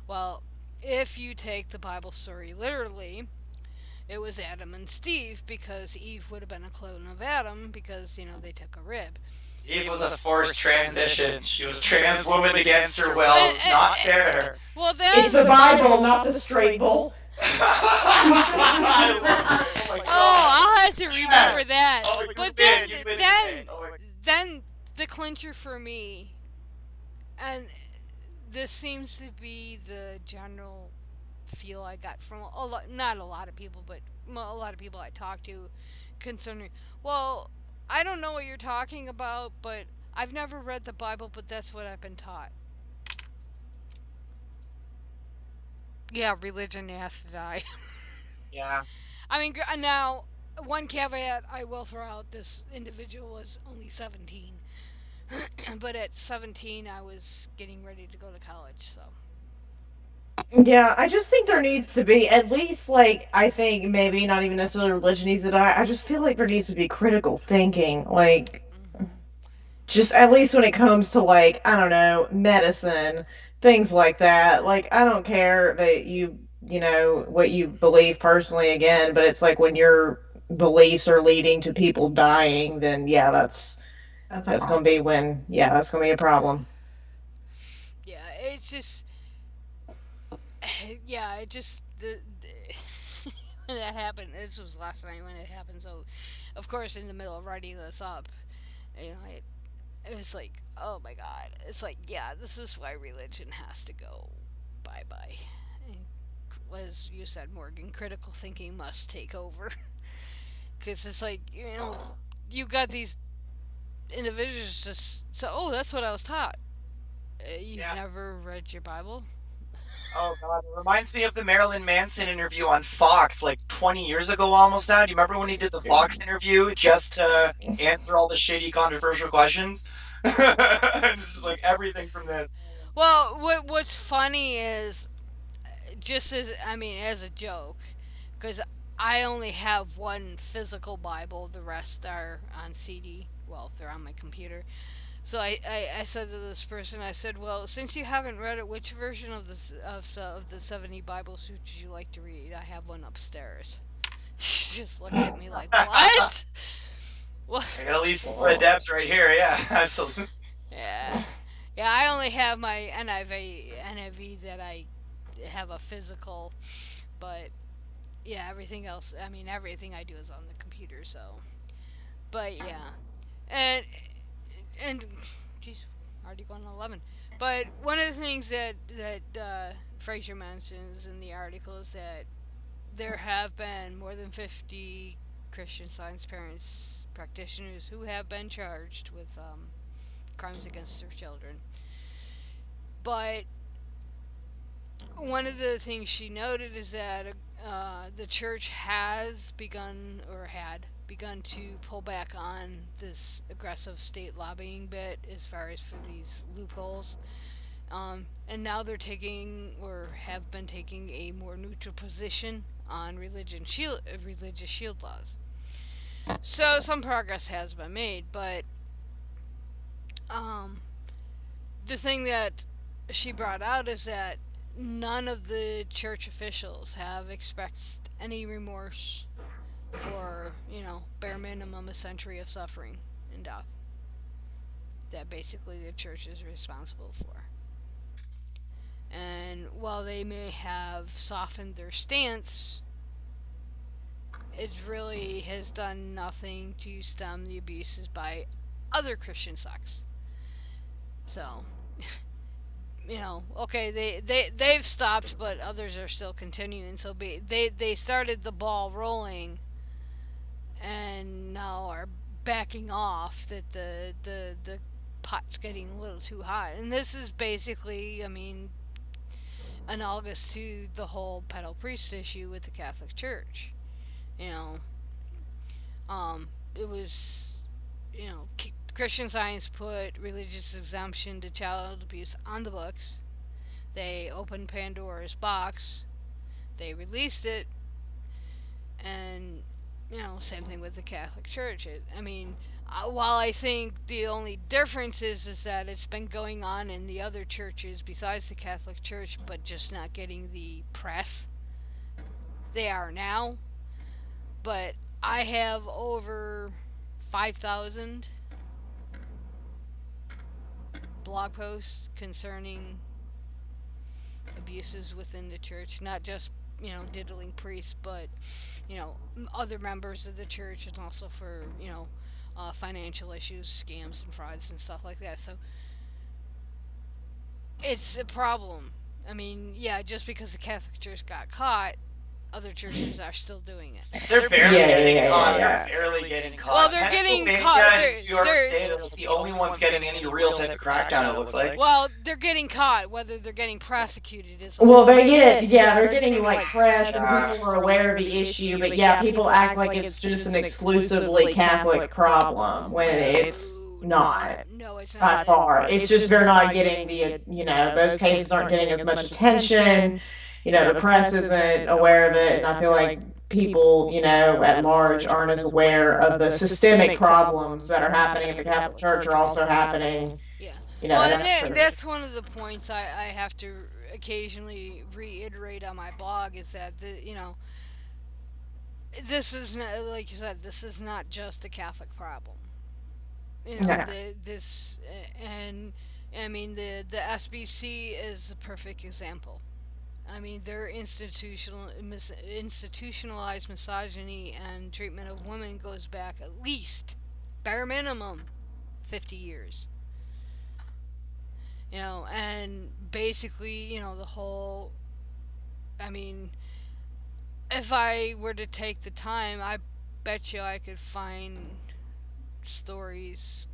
Well, if you take the Bible story literally, it was Adam and Steve because Eve would have been a clone of Adam because, they took a rib. Eve was a forced transition. She was trans woman against her will. It was not fair to her. Well, It's then. the Bible, not the straight bull. I love it. Oh my god. I'll have to remember Yes. that. Oh, But you've been then, insane. Oh my. then the clincher for me, and this seems to be the general feel I got from not a lot of people, but a lot of people I talk to concerning, well, I don't know what you're talking about, but I've never read the Bible, but that's what I've been taught. Yeah, religion has to die. Yeah. I mean, now, one caveat I will throw out, this individual was only 17. But at 17, I was getting ready to go to college, so. Yeah, I just think there needs to be at least like I think maybe not even necessarily religion needs to die. I just feel like there needs to be critical thinking, like Mm-hmm. just at least when it comes to like I don't know medicine, things like that. Like I don't care that you know what you believe personally again, but it's like when your beliefs are leading to people dying, then yeah, That's a that's gonna problem. be when yeah that's gonna be a problem. Yeah, it's just. Yeah, it just. When that happened, this was last night when it happened, so of course, in the middle of writing this up, it was like, oh my god. It's like, yeah, this is why religion has to go bye bye. as you said, Morgan, critical thinking must take over. Because it's like, you got these individuals just, so, oh, that's what I was taught. You've Yeah. never read your Bible? Oh God, it reminds me of the Marilyn Manson interview on Fox like 20 years ago almost now. Do you remember when he did the Fox interview just to answer all the shitty controversial questions? Like everything from this. Well, what's funny is, just as, I mean, as a joke, because I only have one physical Bible, the rest are on CD. Well, they're on my computer. So I said to this person, I said, well, since you haven't read it, which version of of the 70 Bibles would you like to read? I have one upstairs. She just looked at me like, what? What? I got at least four adepts right here. Yeah, absolutely. Yeah. Yeah, I only have my NIV that I have a physical, but yeah, everything else, I mean, everything I do is on the computer, so. But yeah. And, and, jeez, already going on 11. But one of the things that Fraser mentions in the article is that there have been more than 50 Christian Science parents practitioners who have been charged with crimes against their children. But one of the things she noted is that the church has begun, or had begun, to pull back on this aggressive state lobbying bit as far as for these loopholes. And now they're taking, or have been taking, a more neutral position on religious shield laws. So some progress has been made, but um, the thing that she brought out is that none of the church officials have expressed any remorse for, bare minimum a century of suffering and death that basically the church is responsible for. And while they may have softened their stance, it really has done nothing to stem the abuses by other Christian sects. So, okay, they've stopped, but others are still continuing. So they started the ball rolling, and now are backing off. That the pot's getting a little too hot, and this is basically, I mean, analogous to the whole pedo priest issue with the Catholic Church. You know, it was, Christian Science put religious exemption to child abuse on the books. They opened Pandora's box. They released it, and same thing with the Catholic Church. While I think the only difference is that it's been going on in the other churches besides the Catholic Church, but just not getting the press they are now. But I have over 5,000 blog posts concerning abuses within the church, not just diddling priests, but other members of the church, and also for financial issues, scams and frauds and stuff like that. So it's a problem. I mean, yeah, just because the Catholic Church got caught, other churches are still doing it. They're barely getting caught. yeah. They're barely getting caught. Well, they're getting Pennsylvania caught. and New York State are like the only ones getting any real type of crackdown, it looks like. Well, they're getting caught. Whether they're getting prosecuted is. Well, they're getting like press and people are aware of the issue, but yeah, people act like it's just an exclusively Catholic problem when it's not. No, it's By not. far. It's just they're not getting those cases aren't getting as much attention. The press isn't aware of it, and I feel like people, at large aren't as aware of the systemic problems that are happening in the Catholic Church are also happening. Yeah. Well, and that's one of the points I have to occasionally reiterate on my blog, is that this is not, like you said, this is not just a Catholic problem. This, and I mean, the SBC is a perfect example. I mean, their institutionalized misogyny and treatment of women goes back at least, bare minimum, 50 years. And basically, the whole, I mean, if I were to take the time, I bet you I could find stories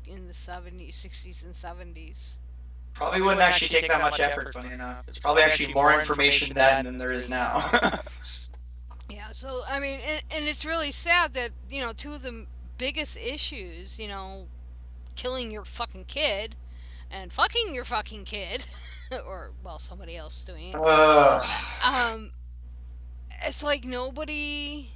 in the 70s, 60s, and 70s. Probably wouldn't actually take that much effort, funny enough. It's probably actually more information then than there is now. Yeah, so, I mean, and it's really sad that, two of the biggest issues, killing your fucking kid and fucking your fucking kid, or, well, somebody else doing it, um, it's like nobody.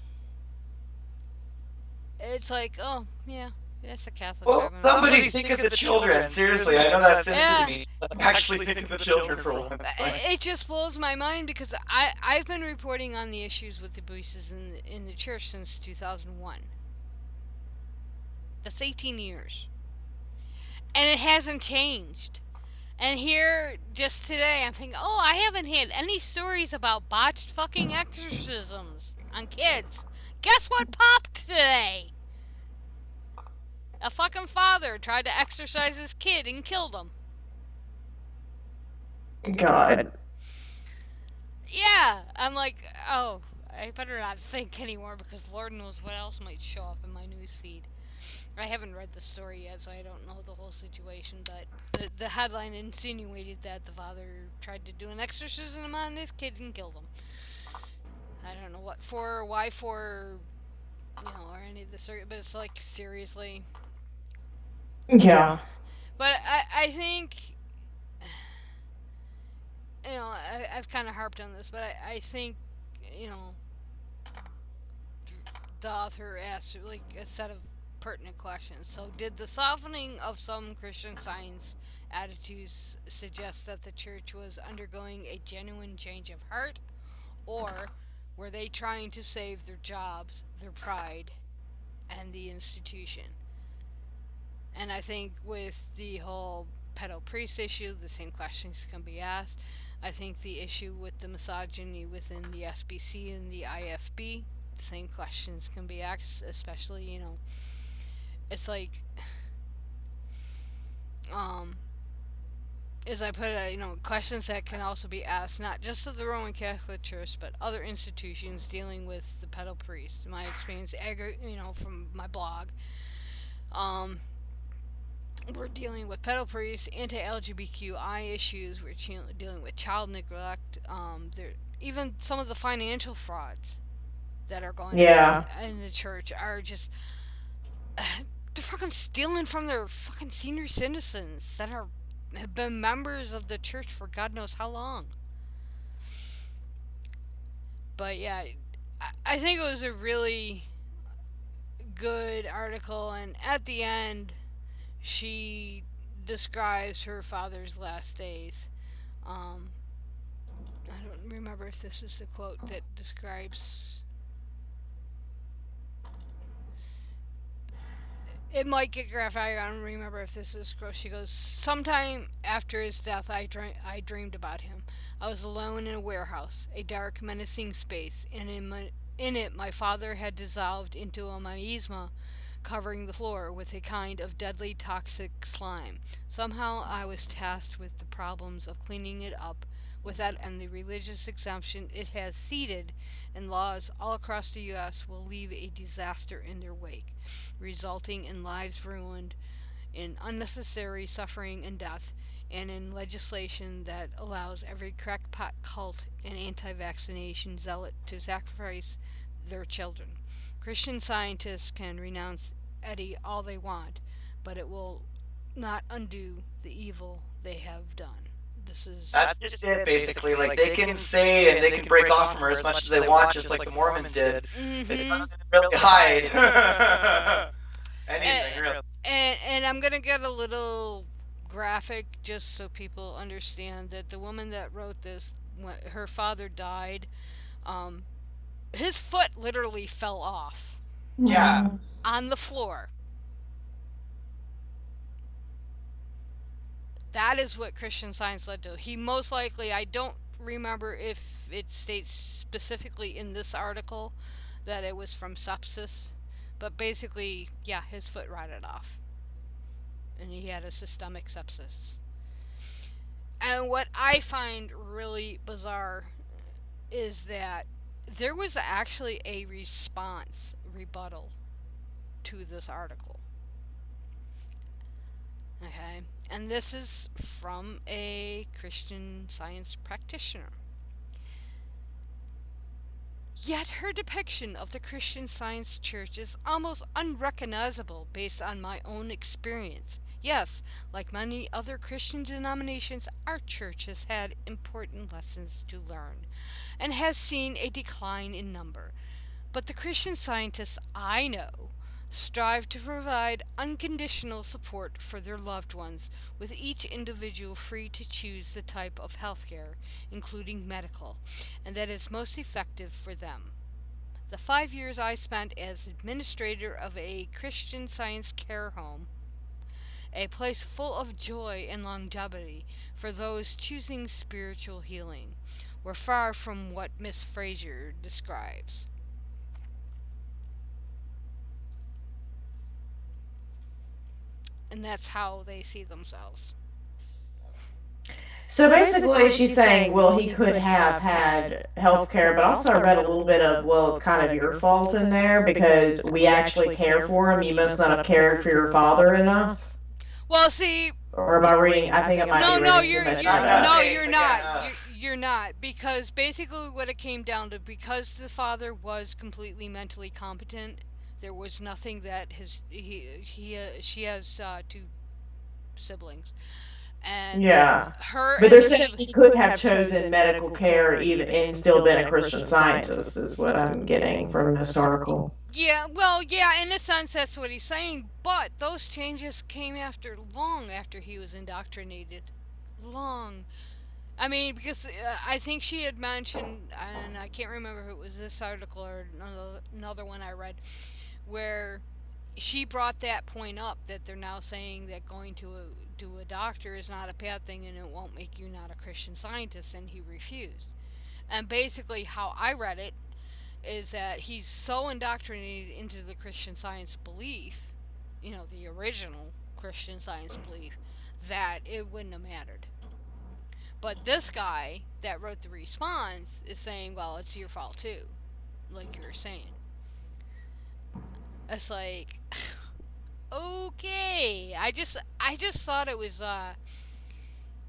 It's like, oh, yeah, that's a Catholic Well, crap. somebody think of the children. Seriously, I know that seems to Yeah. me. Actually think of the children for once. It just blows my mind because I've been reporting on the issues with the abuses in the church since 2001. That's 18 years. And it hasn't changed. And here, just today, I'm thinking, oh, I haven't had any stories about botched fucking exorcisms on kids. Guess what popped today? A fucking father tried to exorcise his kid and killed him. God. Yeah, I'm like, oh, I better not think anymore because Lord knows what else might show up in my news feed. I haven't read the story yet, so I don't know the whole situation, but the headline insinuated that the father tried to do an exorcism on his kid and killed him. I don't know what for, why for, or any of this, but it's like, seriously. Yeah. But I think, I've kind of harped on this, but I think, the author asked, like, a set of pertinent questions. So, did the softening of some Christian Science attitudes suggest that the church was undergoing a genuine change of heart? Or were they trying to save their jobs, their pride, and the institution? And I think with the whole pedo priest issue, the same questions can be asked. I think the issue with the misogyny within the SBC and the IFB, the same questions can be asked, especially, it's like, um, as I put it, questions that can also be asked not just of the Roman Catholic Church, but other institutions dealing with the pedo priest. My experience, from my blog, um, we're dealing with pedo priests, anti-LGBTQI issues. We're dealing with child neglect. There, even some of the financial frauds that are going Yeah. on in the church are just they're fucking stealing from their fucking senior citizens that have been members of the church for God knows how long. But yeah, I think it was a really good article, and at the end, she describes her father's last days. Um, I don't remember if this is the quote that describes. It might get graphic. I don't remember if this is gross. She goes, sometime after his death, I dreamed about him. I was alone in a warehouse, a dark, menacing space, and in it my father had dissolved into a miasma covering the floor with a kind of deadly toxic slime. Somehow I was tasked with the problems of cleaning it up with that and the religious exemption it has seeded, and laws all across the U.S. will leave a disaster in their wake, resulting in lives ruined, in unnecessary suffering and death, and in legislation that allows every crackpot cult and anti vaccination zealot to sacrifice their children. Christian Scientists can renounce Eddy all they want, but it will not undo the evil they have done. This is. That's just it, basically. Like, they can say and they can break off from her as much as they want, just like the Mormons did. It doesn't really hide anything, really. And I'm gonna get a little graphic just so people understand that the woman that wrote this, when her father died, um, his foot literally fell off Yeah. on the floor. That is what Christian Science led to. He most likely, I don't remember if it states specifically in this article that it was from sepsis, but basically, yeah, his foot rotted off. And he had a systemic sepsis. And what I find really bizarre is that there was actually a response rebuttal to this article. Okay, and this is from a Christian Science practitioner. Yet her depiction of the Christian Science Church is almost unrecognizable based on my own experience. Yes, like many other Christian denominations, our church has had important lessons to learn and has seen a decline in number. But the Christian Scientists I know strive to provide unconditional support for their loved ones, with each individual free to choose the type of healthcare, including medical, and that is most effective for them. The 5 years I spent as administrator of a Christian Science care home, a place full of joy and longevity for those choosing spiritual healing, were far from what Miss Fraser describes. And that's how they see themselves. So basically, she's saying, well, he could have had health care, but also I read a little bit of, well, it's kind of your fault in there because we actually care for him. You must not have cared for your father enough. Well, see, Or am I reading? I think I might no, be no, reading too much into Not enough, that. no, Dave, you're but not. yeah. You're not, because basically what it came down to, because the father was completely mentally competent, there was nothing that she has two siblings, and Yeah. her But and they're the saying sibling. he could have chosen medical care even and still been a Christian Scientist, is what I'm getting from this article. Yeah, well, yeah, in a sense, that's what he's saying. But those changes came after long after he was indoctrinated. Long. I mean, because I think she had mentioned, and I can't remember if it was this article or another one I read, where she brought that point up that they're now saying that going to a doctor is not a bad thing and it won't make you not a Christian Scientist, and he refused. And basically, how I read it is that he's so indoctrinated into the Christian Science belief, the original Christian Science belief, that it wouldn't have mattered. But this guy that wrote the response is saying, well, it's your fault too, like you were saying. It's like, okay. I just thought it was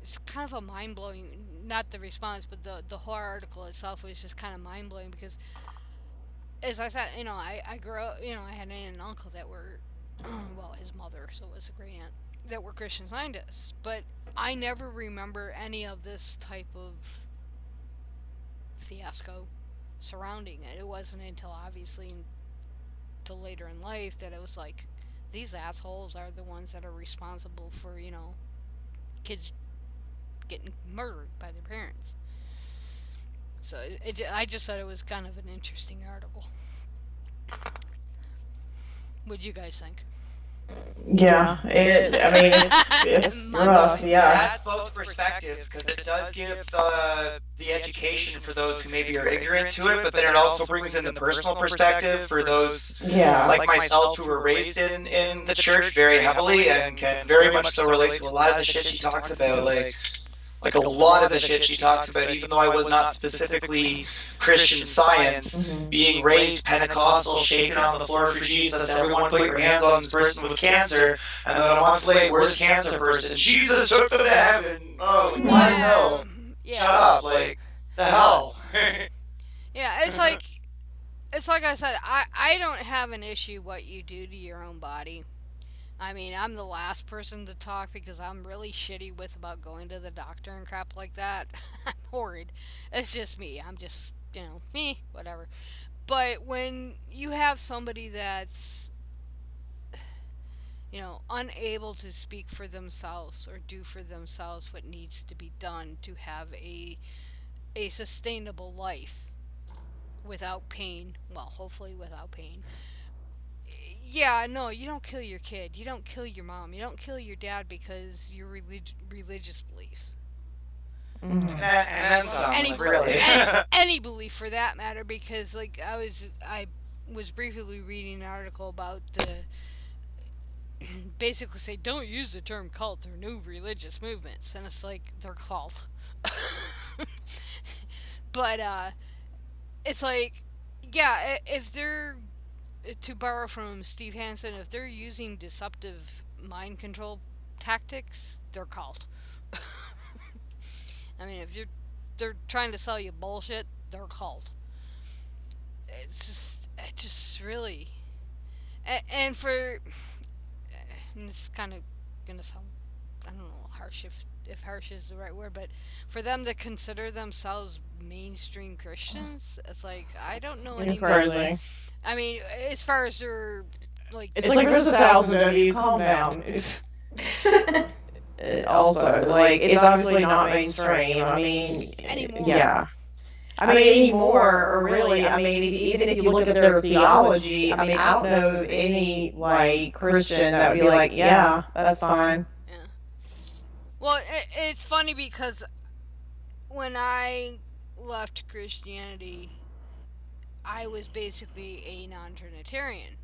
it's kind of a mind blowing. Not the response, but the whole article itself was just kind of mind blowing because, as I said, I grew up. I had an aunt and uncle that were, well, his mother, so it was a great aunt, that were Christian Scientists, but I never remember any of this type of fiasco surrounding it. It wasn't until obviously until later in life that it was like, these assholes are the ones that are responsible for, kids getting murdered by their parents. So I just thought it was kind of an interesting article. What'd you guys think? Yeah, I mean, it's Mind rough. blowing. It Yeah. has both perspectives because it does give the education for those who maybe are ignorant to it, but then it also brings in the personal perspective for those Yeah. like myself who were raised in the church very heavily and can very much so relate to a lot of the shit she talks about. Like a lot of the shit she talks about, even though I was not specifically Christian Science, Mhm. being raised Pentecostal, shaking on the floor for Jesus, everyone put your hands on this person with cancer, and then a month later, where's the cancer person? Jesus took them to heaven. Oh, like, what? Yeah. No. Shut Yeah. up. Like, the hell? Yeah, it's like I said, I don't have an issue what you do to your own body. I mean, I'm the last person to talk because I'm really shitty with about going to the doctor and crap like that. I'm horrid. It's just me. I'm just, me, whatever. But when you have somebody that's, unable to speak for themselves or do for themselves what needs to be done to have a sustainable life without pain, well, hopefully without pain. Yeah, no, you don't kill your kid. You don't kill your mom. You don't kill your dad because your religious beliefs. Mhm. And then some, Any like, really. any belief for that matter, because like I was briefly reading an article about the basically say don't use the term cult or new religious movements, and it's like they're cult. But it's like, yeah, if they're, to borrow from Steve Hansen, if they're using deceptive mind control tactics, they're cult. I mean, if they're trying to sell you bullshit, they're cult. It just really, and for, and it's kind of gonna sound, I don't know, harsh if harsh is the right word, but for them to consider themselves mainstream Christians, it's like I don't know It's any. crazy. I mean, as far as their like It's like there's 1,000 of you. Calm down. It's also like it's obviously not mainstream. I mean, anymore. yeah. I mean, anymore, or really, I mean, even if you look at their theology, I mean, I don't know any like Christian that would be like, yeah, that's fine. Yeah. Well, it's funny because when I left Christianity, I was basically a non-Trinitarian.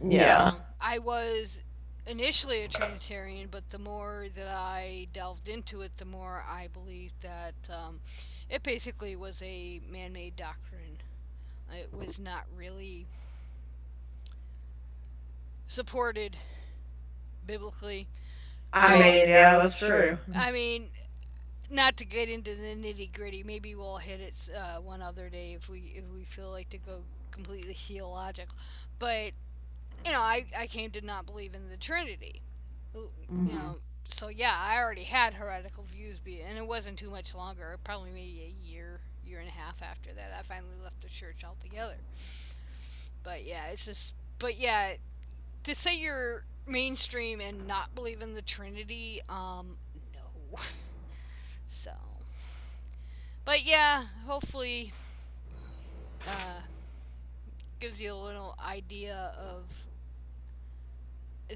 Yeah. I was initially a Trinitarian, but the more that I delved into it, the more I believed that it basically was a man-made doctrine. It was not really supported biblically. I mean, yeah, that's true. I mean, not to get into the nitty gritty. Maybe we'll hit it one other day if we feel like to go completely theological. But I came to not believe in the Trinity. You know, so yeah, I already had heretical views, and it wasn't too much longer. Probably maybe a year and a half after that, I finally left the church altogether. But yeah, it's just, but yeah, to say you're mainstream and not believe in the Trinity, no. So, but yeah, hopefully, uh, gives you a little idea of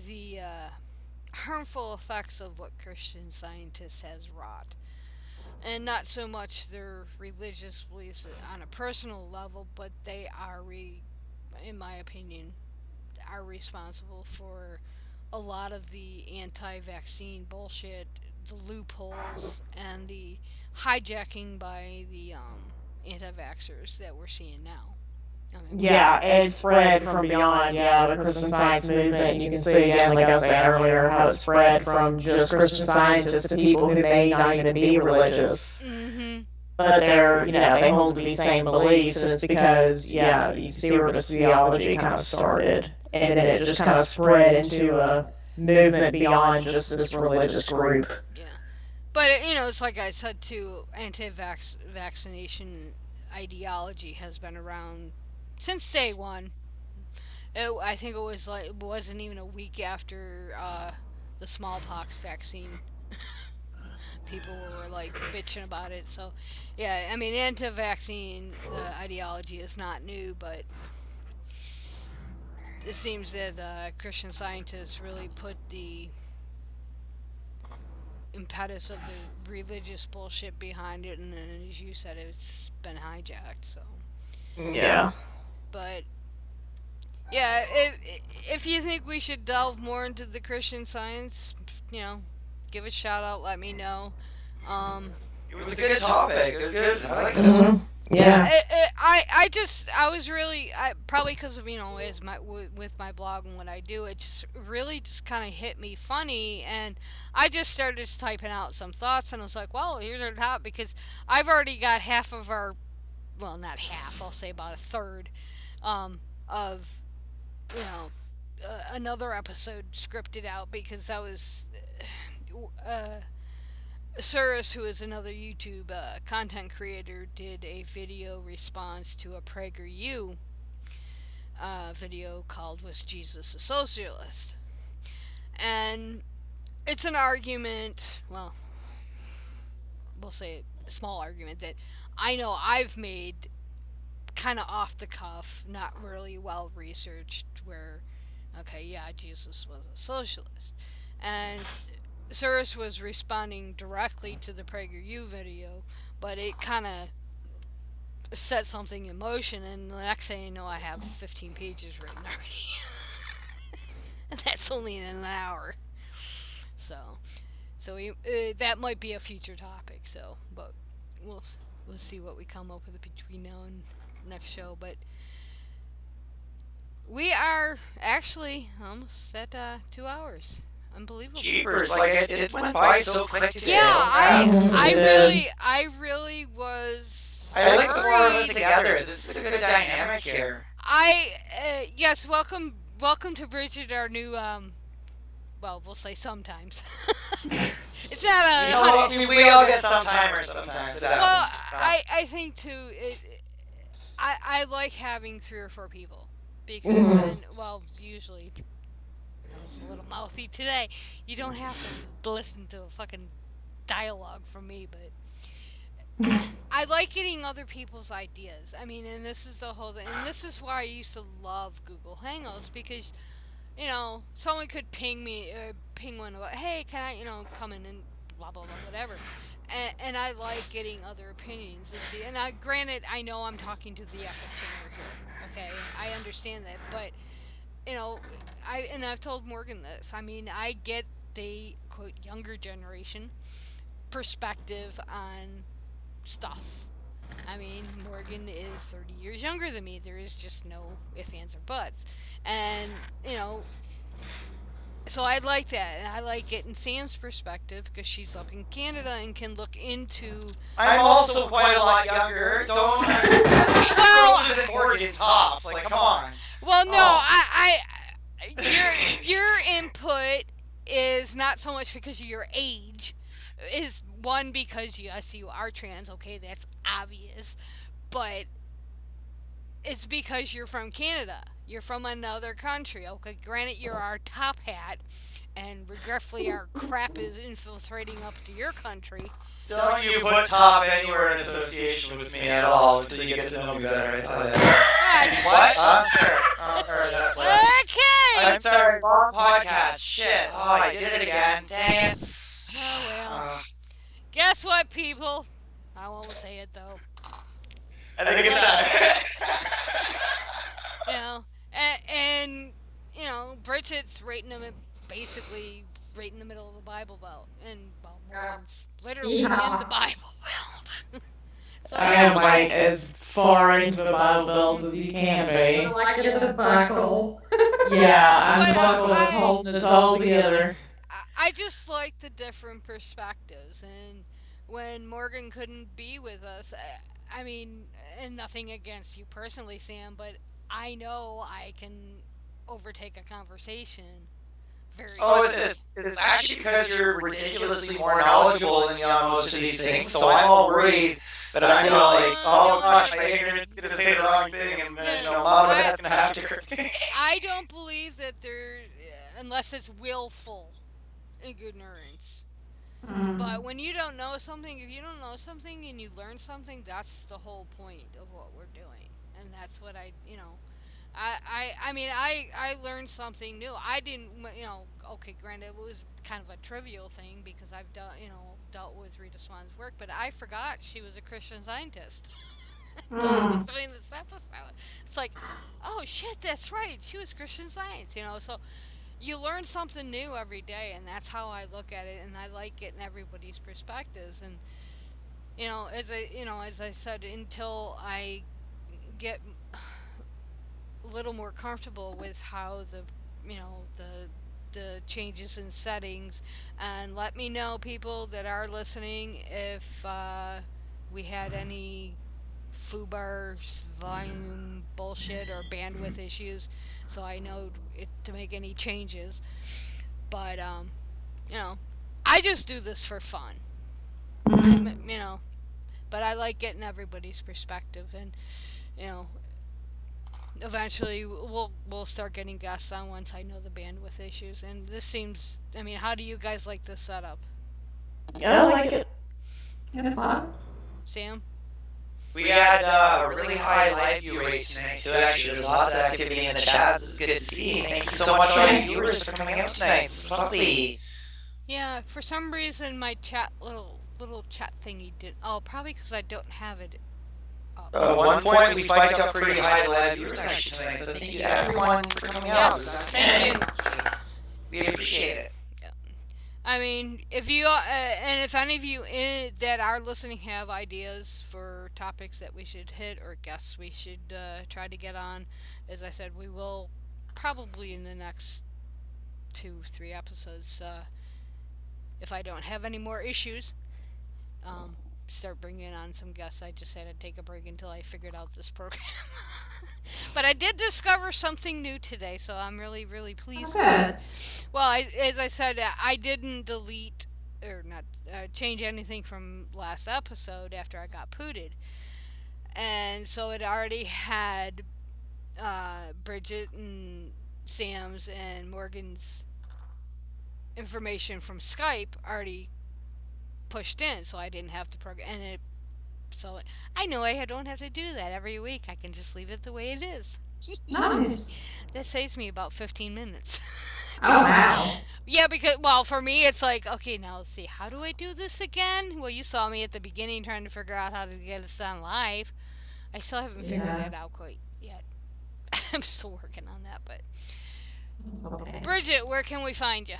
the harmful effects of what Christian Scientists has wrought. And not so much their religious beliefs on a personal level, but they are, in my opinion, are responsible for a lot of the anti-vaccine bullshit, the loopholes, and the hijacking by the anti-vaxxers that we're seeing now. I mean, Yeah, and it spread from beyond, yeah, the Christian Science movement. And you can see again, like I was saying earlier, how it spread from just Christian Scientists to people who may not even be religious, mm-hmm. but they're, they hold these same beliefs, and it's because, yeah, you see where this theology kind of started, and then it just kind of spread into a movement beyond just this religious group. Yeah. But it's like I said too. Anti-vaccination ideology has been around since day one. I think it wasn't even a week after the smallpox vaccine. People were like bitching about it. So, yeah, I mean, anti-vaccine ideology is not new, but it seems that Christian Scientists really put the impetus of the religious bullshit behind it, and then, as you said, it's been hijacked. So, Yeah. but yeah, if you think we should delve more into the Christian Science, give a shout out. Let me know. Um, It was a good topic. It was good. I like this one. Mm-hmm. Yeah. I was really, probably because of, as with my blog and what I do, it just really just kind of hit me funny, and I just started typing out some thoughts, and I was like, well, here's our top, because I've already got half of our, well, not half, I'll say about a third, of, another episode scripted out, because I was, Cirrus, who is another YouTube content creator, did a video response to a PragerU video called "Was Jesus a Socialist?" And it's an argument, well, we'll say a small argument, that I know I've made kind of off the cuff, not really well researched, where, okay, yeah, Jesus was a socialist. And Cirrus was responding directly to the PragerU video, but it kind of set something in motion, and the next thing you know, I have 15 pages written already. And that's only in an hour. So, that might be a future topic. So, but we'll see what we come up with between now and next show. But we are actually almost at 2 hours. Unbelievable. Jeepers, like it went by so quick today. Yeah, I did. really was. I like the four of us together. This is a good dynamic here. Yes, welcome to Bridget, our new well, we'll say sometimes. It's not a. We all get some timers sometimes. Well, I think too. I like having 3 or 4 people because well, usually I was a little mouthy today. You don't have to listen to a fucking dialogue from me, but I like getting other people's ideas. I mean, and this is the whole thing. And this is why I used to love Google Hangouts because, someone could ping one about, hey, can I, come in and blah, blah, blah, whatever. And I like getting other opinions. And granted, I know I'm talking to the echo chamber here. Okay, I understand that, but I've told Morgan this. I mean, I get the quote younger generation perspective on stuff. I mean, Morgan is 30 years younger than me. There is just no ifs, ands, or buts. And, so I like that. And I like getting Sam's perspective because she's up in Canada and can look into. I'm also quite a lot younger. Don't. Well, than Morgan tops. Like, come on. Well, no, your input is not so much because of your age. Is one because yes, you are trans. Okay, that's obvious, but it's because you're from Canada. You're from another country. Okay, granted, you're our top hat, and regretfully, our crap is infiltrating up to your country. Don't you put top anywhere in association with me at all until you get to know me better. I tell you. What? That's okay. I'm sorry. Wrong podcast. Shit. Oh, I did it again. Dang it. Oh well. Guess what, people? I won't say it though. I think it's time. And Bridget's right basically right in the middle of the Bible Belt, and Morgan's literally in the Bible Belt. So I am like as far into the Bible Belt as you can be. Like the buckle. Yeah, I'm the buckle that's holding it all together. I just like the different perspectives, and when Morgan couldn't be with us, I mean, and nothing against you personally, Sam, but I know I can overtake a conversation very easily. It's actually because you're ridiculously more knowledgeable than me on most of these things, so I'm all worried that I'm going to oh gosh, my ignorance is going to say the wrong thing, and then, Mom and Dad's going to have to correct me. I don't believe that unless it's willful ignorance. But when you don't know something, if you don't know something and you learn something, that's the whole point of what we're doing. And that's what I learned something new. I didn't, okay, granted, it was kind of a trivial thing because I've dealt with Rita Swann's work, but I forgot she was a Christian Scientist. Until I was doing this episode. It's like, oh shit, that's right. She was Christian Science, so you learn something new every day, and that's how I look at it, and I like getting everybody's perspectives. And as I said, until I get a little more comfortable with how the changes in settings, and let me know, people that are listening, if we had any foobar volume bullshit or bandwidth issues, so I know to make any changes. But I just do this for fun. But I like getting everybody's perspective, and eventually we'll start getting guests on once I know the bandwidth issues. And this seems, how do you guys like this setup? I like it. It's fun. Sam? We had a really high live view rate tonight, too, actually. There's lots of activity in the chat. This is good to see. Thank you so much, all you viewers, for coming out tonight. This is lovely. Yeah, for some reason my chat, little chat thingy did. Oh, probably because I don't have it up. At one point, we spiked up pretty high live viewers, actually, tonight. So thank you to everyone for coming out. Yes, thank you. We appreciate it. I mean, if you and if any of you that are listening have ideas for topics that we should hit or guests we should try to get on, as I said, we will probably in the next 2, 3 episodes, if I don't have any more issues, um, start bringing on some guests. I just had to take a break until I figured out this program. But I did discover something new today, so I'm really, really Oh, pleased with it. good. Well, as I said, I didn't delete or not change anything from last episode after I got pooted, and so it already had Bridget and Sam's and Morgan's information from Skype already pushed in, so I didn't have to program. And it, so I know I don't have to do that every week. I can just leave it the way it is. Nice. That saves me about 15 minutes. Oh, wow. Yeah, because, well, for me, it's like, okay, now let's see, how do I do this again? Well, you saw me at the beginning trying to figure out how to get this done live. I still haven't figured Yeah, that out quite yet. I'm still working on that, but. that's okay. Bridget, where can we find you?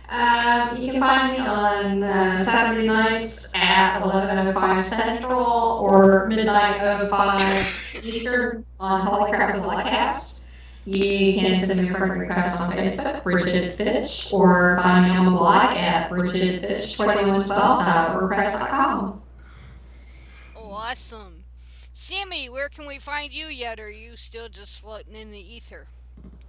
You can find me on Saturday nights at 11:05 Central or midnight 05 Eastern on Holy Crap with the Podcast. You can send me a friend request on Facebook, Bridget Fitch, or find me on the blog at bridgetfitch2112.wordpress.com. Awesome. Sammy, where can we find you yet? Or are you still just floating in the ether?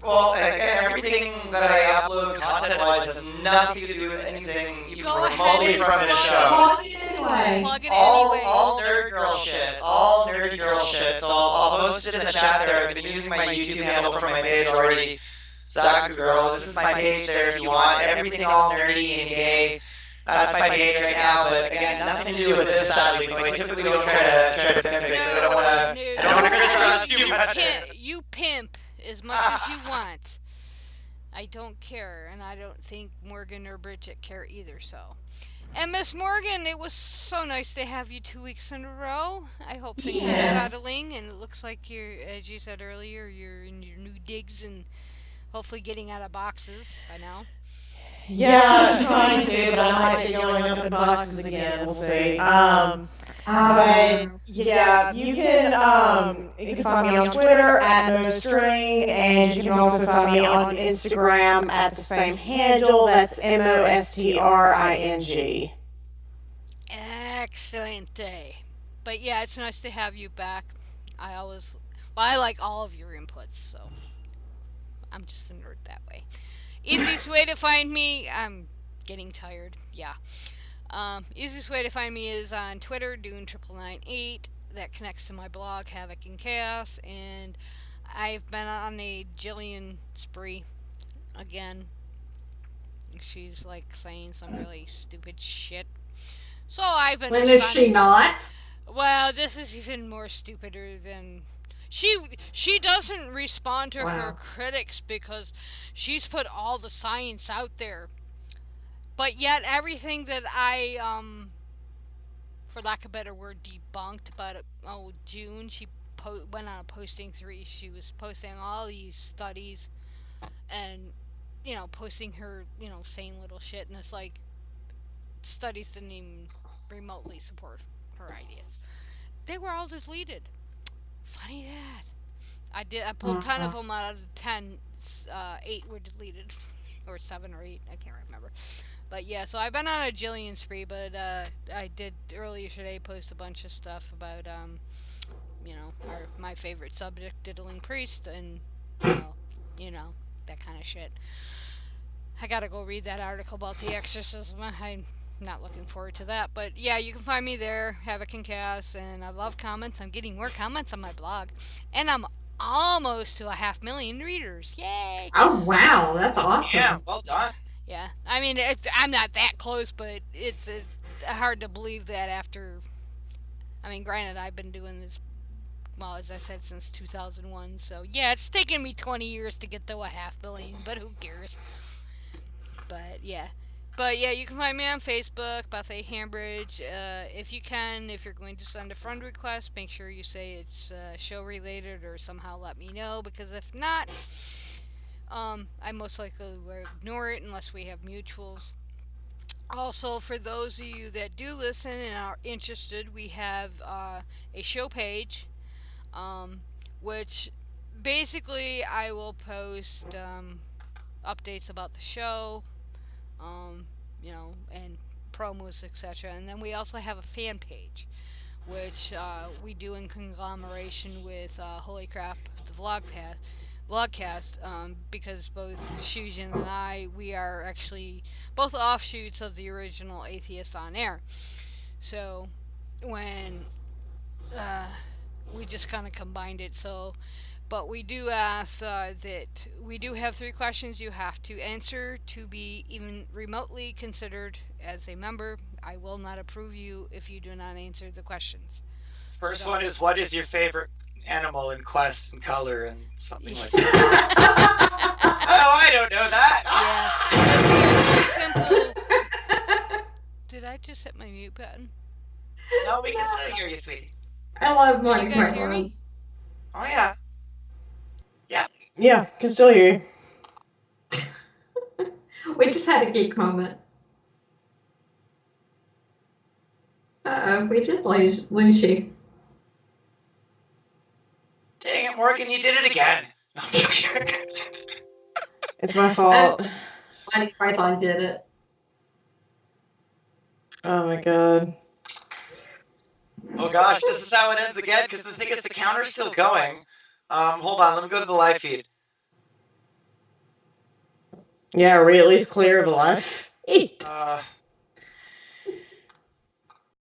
Well, again, everything that I upload content-wise has nothing to do with anything even Go ahead remotely and from the plug show. Plug it anyway. Plug it All anyways. nerd girl shit. All nerdy girl shit. So I'll post it in the chat there. I've been using my YouTube handle for my page already. Saku Girl. This is my page there if you want. Everything all nerdy and gay. That's my page right now, but again, nothing to do with this sadly, so I typically don't try to pimp it because I don't wanna crisscross too much. You pimp as much as you want. I don't care, and I don't think Morgan or Bridget care either, so. And Miss Morgan, it was so nice to have you 2 weeks in a row. I hope things are Yes. settling, and it looks like you're, as you said earlier, you're in your new digs and hopefully getting out of boxes by now. Yeah, trying to, but I might be going up in boxes again. We'll see. But yeah, you can find me on Twitter at NoString, and you can also find me on Instagram at the same handle. That's MOSTRING. Excellent day. But yeah, it's nice to have you back. I like all of your inputs, so I'm just a nerd that way. Easiest way to find me, I'm getting tired, yeah. Easiest way to find me is on Twitter, Dune998. That connects to my blog, Havoc and Chaos, and I've been on a Jillian spree again. She's like saying some really stupid shit. So I've been When is she not? Well, this is even more stupider than she doesn't respond to her Wow. critics because she's put all the science out there. But yet everything that I for lack of a better word debunked about June, she went on a posting spree. She was posting all these studies and posting her, saying little shit, and it's like studies didn't even remotely support her ideas. They were all deleted. Funny that. I pulled 10 of them out of the 10. 8 were deleted, or 7 or 8. I can't remember. But yeah, so I've been on a Jillian spree. But I did earlier today post a bunch of stuff about my favorite subject, diddling priest, and that kind of shit. I gotta go read that article about the exorcism. I'm not looking forward to that. But yeah, you can find me there, Havoc and Chaos, and I love comments. I'm getting more comments on my blog. And I'm almost to 500,000 readers. Yay! Oh, wow. That's awesome. Yeah, well done. Yeah, I mean, I'm not that close, but it's hard to believe that after. I mean, granted, I've been doing this, well, as I said, since 2001. So yeah, it's taken me 20 years to get to 500,000, but who cares? But yeah. You can find me on Facebook, Beth A. Hambridge. If you're going to send a friend request, make sure you say it's show related or somehow let me know, because if not, I most likely will ignore it unless we have mutuals. Also, for those of you that do listen and are interested, we have a show page, um, which basically I will post updates about the show, um, and promos, etc. And then we also have a fan page, which we do in conglomeration with Holy Crap, the vlogcast, because both Shujin and I, we are actually both offshoots of the original Atheist on Air. So when uh, we just kind of combined it, but we do ask that we do have 3 questions you have to answer to be even remotely considered as a member. I will not approve you if you do not answer the questions. So First don't. one is, what is your favorite animal in Quest and color and something like that? Yeah. Oh, I don't know that. Yeah. They're simple. Did I just hit my mute button? No, we can still hear you, sweetie. I love Can you Monty guys hear Python. me? Oh yeah. Yeah. Yeah, can still hear you. We just had a geek moment. Uh-oh, we did lose you. Dang it, Morgan, you did it again. It's my fault. Monty Python did it. Oh my god. Oh gosh, this is how it ends again, because the thing is the counter's still going. Hold on, let me go to the live feed. Yeah, are we at least clear of the live feed?